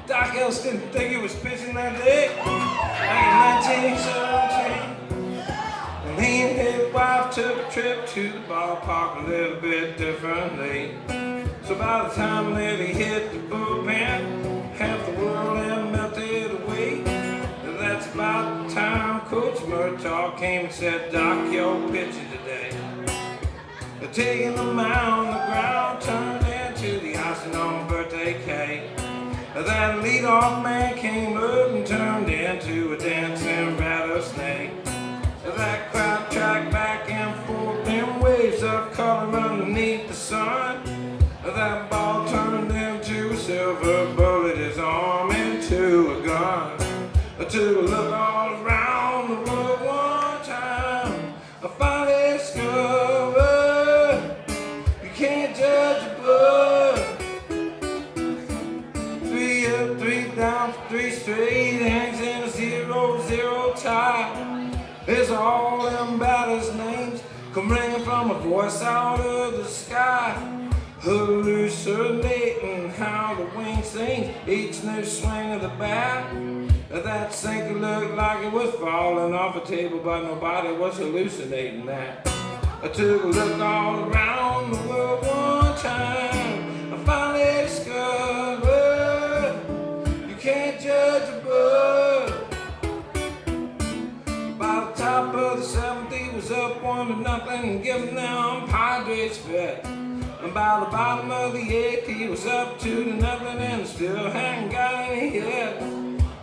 Doc else didn't think he was pitching that day back in 1917. And he and his wife took a trip to the ballpark a little bit differently. So by the time that he hit the bullpen, half the world had melted away. And that's about the time Coach Murtaugh came and said, Doc, you're pitching today. Taking the mound, the ground turned into the icing on birthday cake. That leadoff man came up and turned into a dancing rattlesnake. That crowd tracked back and forth in waves of color underneath the sun. That ball turned into a silver bullet, his arm into a gun. I took a look all around the world one time. I finally discovered you can't judge a book. 3 up, 3 down, 3 straight, hangs in a 0-0 tie. It's all them batters' names come ringing from a voice out of the sky, hallucinating how the wind sings each new swing of the bat. That sinker looked like it was falling off a table, but nobody was hallucinating that. I took a look all around the world one time. I finally discovered you can't judge a book. By the top of the 7th, he was up 1-0, giving them Padres fit. And by the bottom of the 8th, he was up 2-0 and still hadn't got any hits.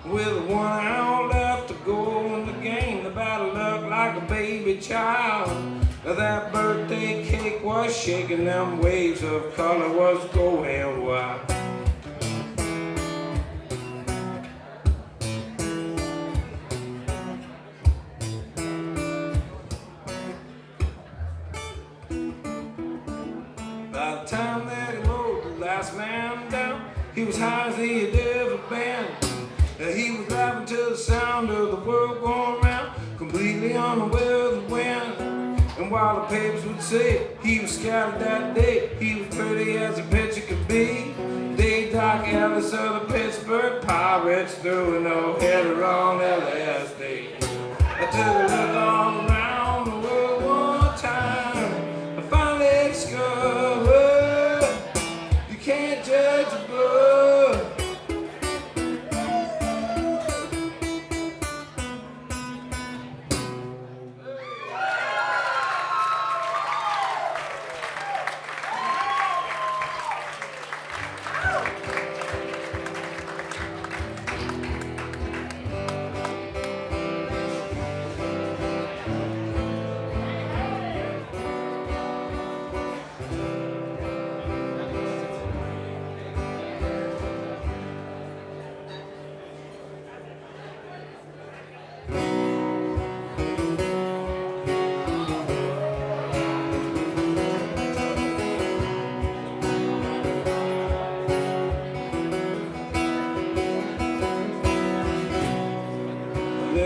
With 1 out left to go in the game, the batter looked like a baby child. That birthday cake was shaking, them waves of color was going wild. By the time that he rode the last man down, he was high as he had ever been. He was laughing to the sound of the world going round, completely unaware of the wind. And while the papers would say he was scouted that day, he was pretty as a pitcher could be. Day Doc Ellis of the Pittsburgh Pirates threw a no-hitter on LSD. I took a look all around the world one time. I finally discovered you can't judge a book.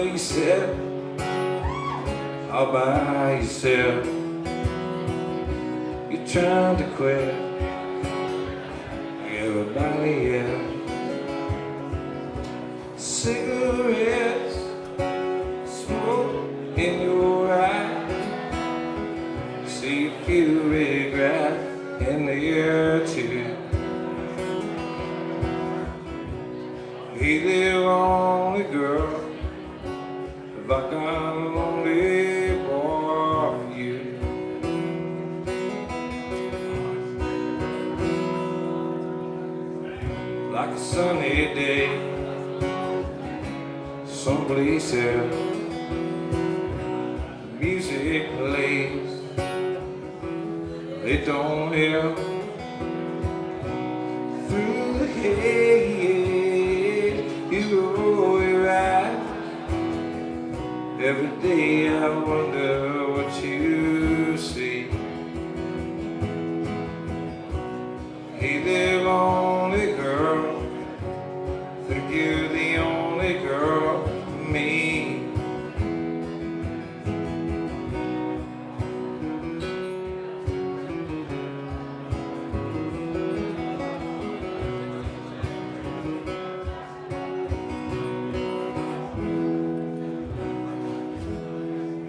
You said all by yourself, you're trying to quit everybody else. Cigarettes, smoke in your eye, see a few regret in the year too. Be the only girl
if I got a lonely boy for you. Like a sunny day, someplace else, music plays. It don't help through the haze. You go your eyes. Every day I wonder what you see. Hey there, lonely girl, think you're the only girl for me.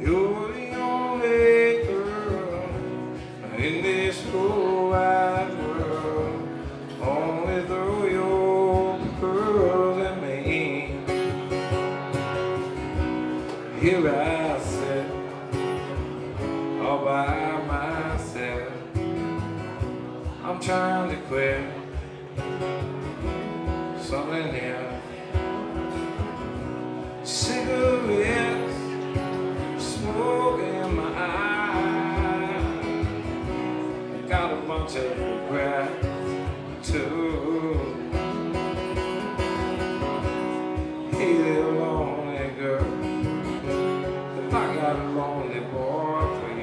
You're the only girl in this whole wide world. Only throw your pearls at me. Here I sit, all by myself. I'm trying to quit something else. Cigarettes, smoke in my eyes. Got a bunch of regret too. Hey there, lonely girl, if I got a lonely boy for you.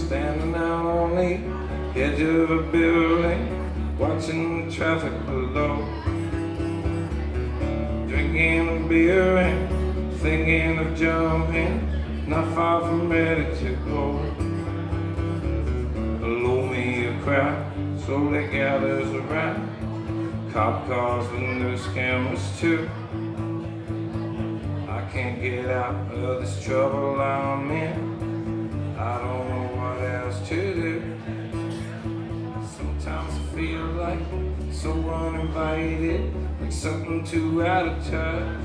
Standing out on the edge of a building, watching the traffic below, drinking a beer and thinking of jumping, not far from ready to go. Below me a crowd slowly gathers around, cop cars with news cameras too. I can't get out of this trouble I'm in. I don't know what else to do. Sometimes I feel like so uninvited, like something too out of touch.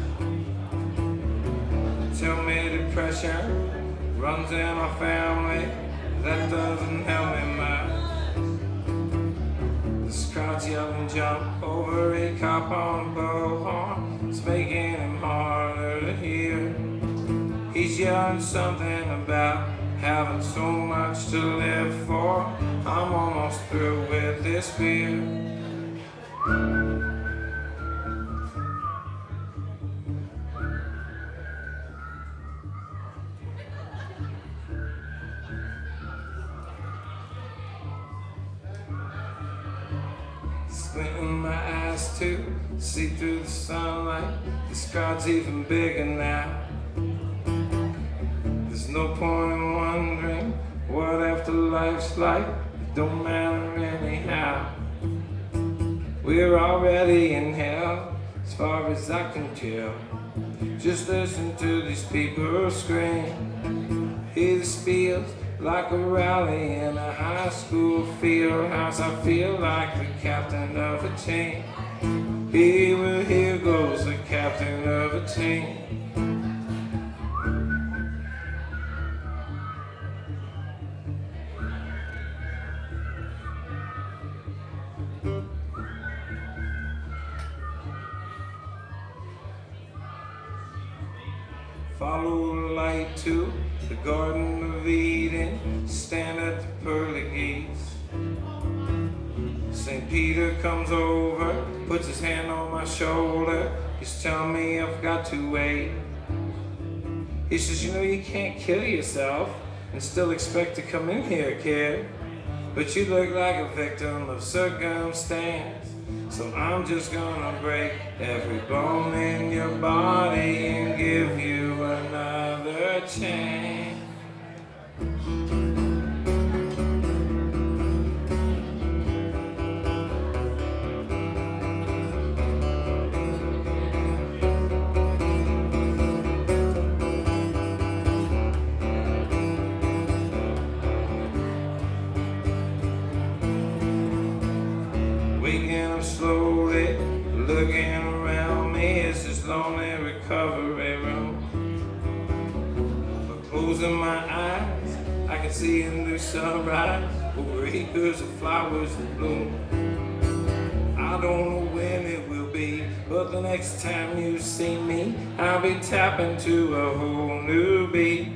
Tell me depression runs in our family, that doesn't help me much. This crowd's yelling jump over a cop on a bullhorn, it's making him harder to hear. He's yelling something about having so much to live for. I'm almost through with this beer. Squinting my eyes to see through the sunlight. This crowd's even bigger now. There's no point in wondering what afterlife's like. It don't matter anyhow. We're already in hell, as far as I can tell. Just listen to these people scream. Hey, this feels like a rally in a high school field house. I feel like the captain of a team. Hey, well, here goes the captain of a team. Follow the light to the Garden of Eden, stand at the pearly gates. St. Peter comes over, puts his hand on my shoulder. He's telling me I've got to wait. He says, you know, you can't kill yourself and still expect to come in here, kid. But you look like a victim of circumstance. So I'm just gonna break every bone in your body and give you another chance. Waking up slowly, looking around me, it's this lonely recovery room. But closing my eyes, I can see a new sunrise over acres of flowers in bloom. I don't know when it will be, but the next time you see me, I'll be tapping to a whole new beat,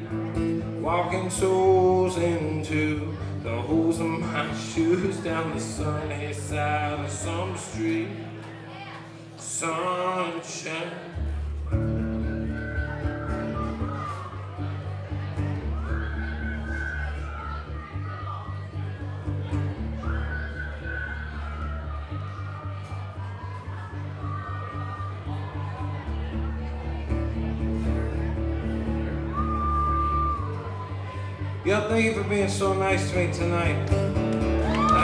walking souls into the holes in my shoes down the sunny side of some street. Sunshine. Yeah, thank you for being so nice to me tonight. I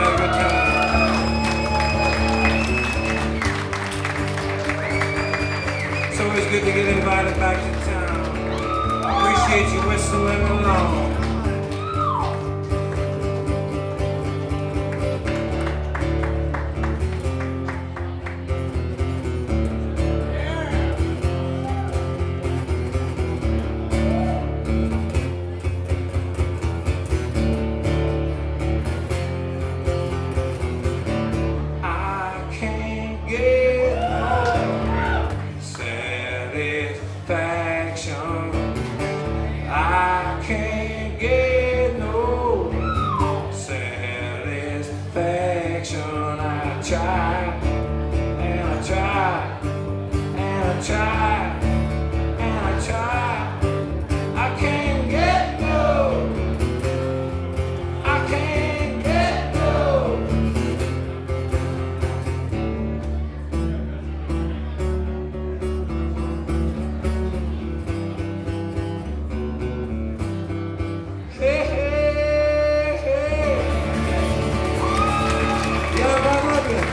had a good time. It's always good to get invited back to town. I appreciate you whistling along.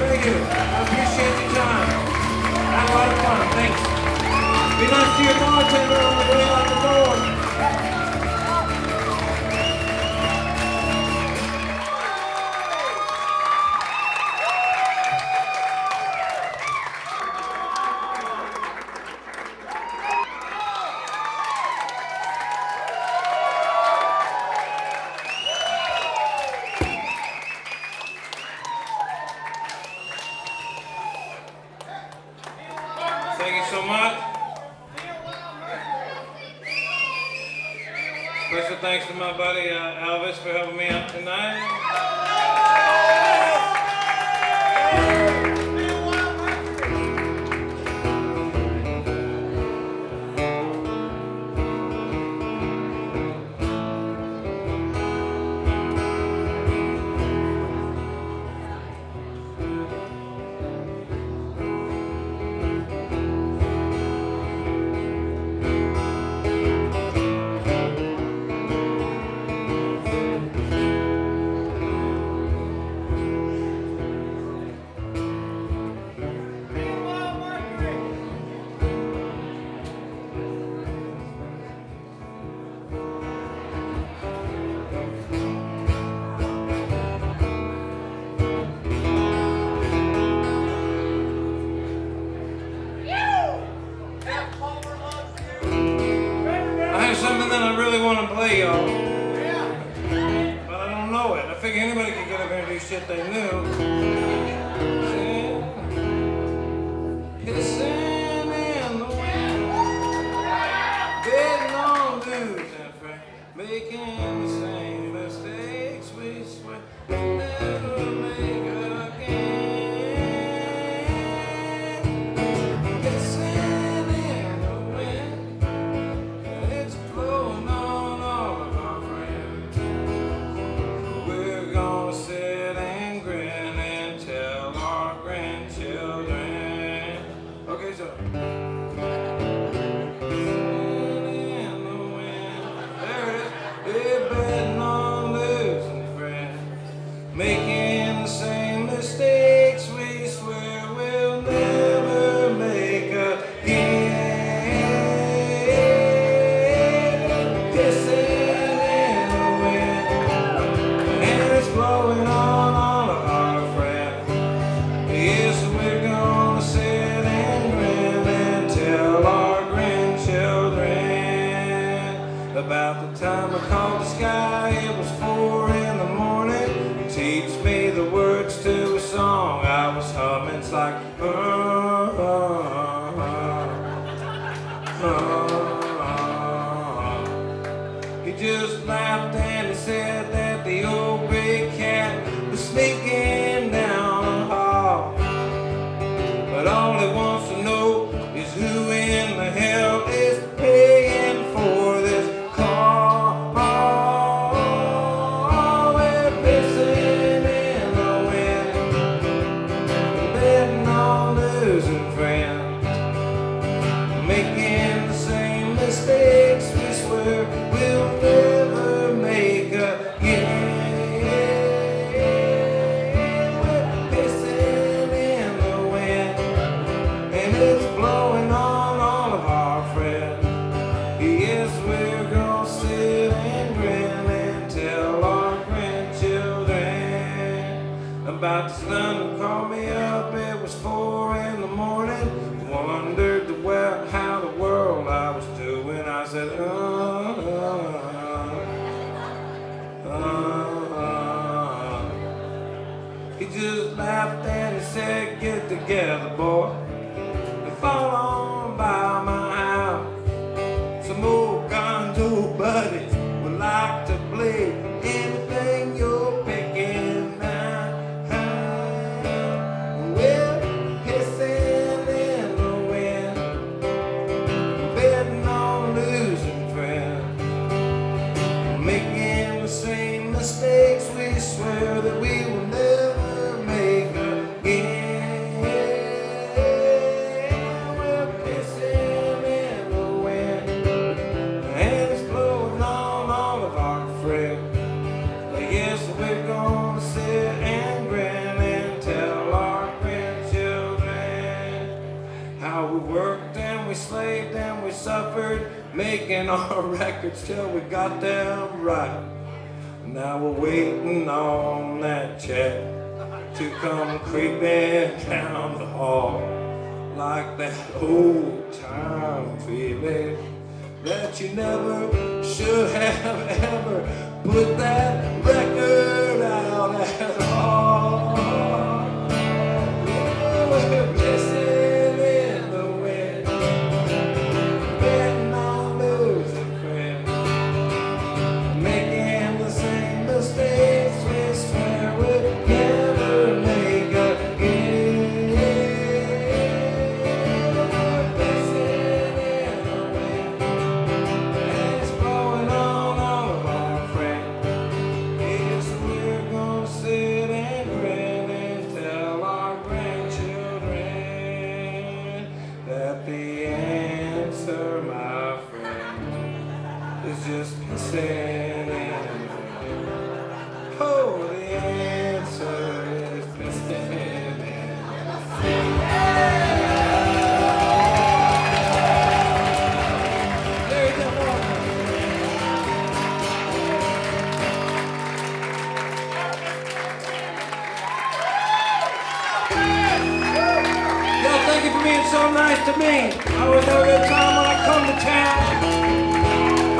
Thank you. I appreciate your time. Had a lot of fun. Thanks. Be nice to your bartender on the way out the door. Thank you so much. Special thanks to my buddy Elvis for helping me out tonight. Something that I really want to play, y'all. But I don't know it. I figure anybody could get up here and do shit they knew. Kissing in the wind, getting on dudes and friends, making the same mistakes we swear never make again. Kissing in the wind. Blowing on all of our friends. We're gonna sit and grin and tell our grandchildren. We're betting on losing friends, making the same mistakes we swear we'll never make again. Kissing in the wind, and it's blowing on all of our friends. Yes, we're gonna sit and grin and tell our grandchildren about the time I called the sky. It was 4 in the morning. Teach me the words to a song I was humming. It's like He just laughed and he said that the old gray cat was sneaking down the hall. But all he wants to know is who in the hell is paying for this call. We're pissing in the wind, betting on losing friends, making the same mistakes we swear we'll never make again. We're pissing in the wind, and it's blowing on all of our friends. Yes, we're gonna sit and grin and tell our grandchildren about the sun who called me up. It was 4 in the morning. Wondered how the world I was doing. I said, He just laughed and he said, get together, boy, and fall on by my house. Some old gonzo buddies would like to play anything you're picking now. Well, pissing in the wind, betting on losing friends, making the same mistakes we swear that we will never make again. We're pissing in the wind, and it's blowing on all of our friends. Yes, we're gonna sit and grin and tell our grandchildren how we worked and we slaved and we suffered, making our records till we got them right. Now we're waiting on that check to come creeping down the hall, like that old time feeling that you never should have ever put that record out at all. We're pissing in the wind, betting on losing friends, making the same mistakes we swear we'll never make again. We're pissing in the wind, and it's blowing on all of our friends. Yes, we're gonna sit and grin and tell our grandchildren that the answer, my friend, is just pissing in the wind. Oh, the answer is pissing in the wind. There you go. Y'all, thank you for being so nice to me. I always have a good time when I come to town.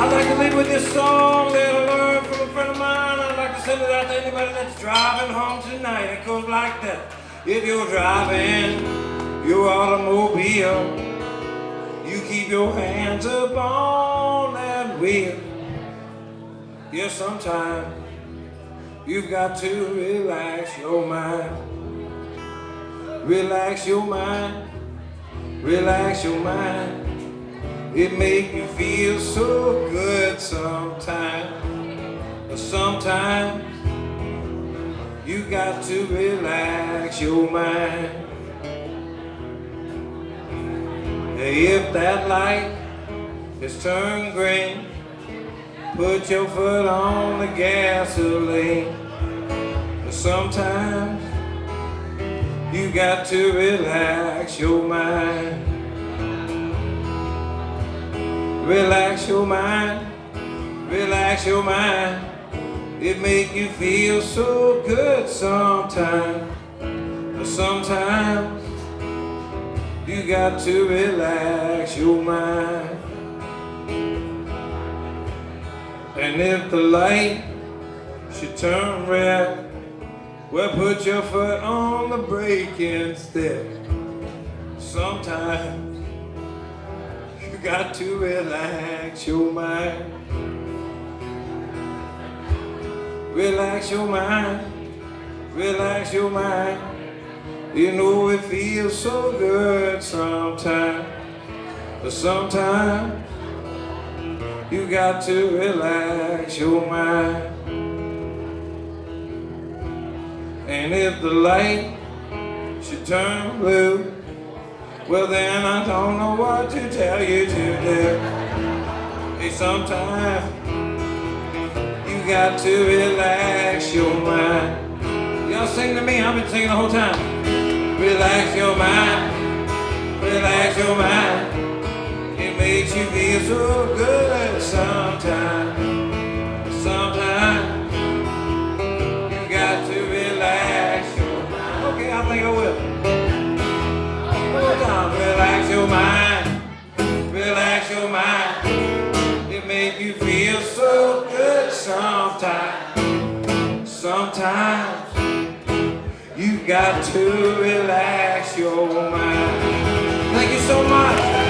I'd like to leave with this song that I learned from a friend of mine. I'd like to send it out to anybody that's driving home tonight. It goes like that. If you're driving your automobile, you keep your hands up on that wheel. Yeah, sometimes you've got to relax your mind. Relax your mind. Relax your mind. It make you feel so good sometimes. But sometimes you got to relax your mind. If that light is turned green, put your foot on the gasoline. Sometimes you got to relax your mind. Relax your mind, relax your mind. It make you feel so good sometimes. Sometimes you got to relax your mind. And if the light should turn red, well, put your foot on the brake instead. Sometimes you got to relax your mind. Relax your mind, relax your mind. You know it feels so good sometimes. But sometimes you got to relax your mind. And if the light should turn blue, well then I don't know what to tell you to do. Hey, sometimes you got to relax your mind. Y'all sing to me, I've been singing the whole time. Relax your mind, relax your mind. It makes you feel so good sometimes. Sometimes you got to relax your mind. Okay, I think I will. One more time. Relax your mind, relax your mind. It makes you feel so good sometimes. Sometimes you got to relax your mind. Thank you so much.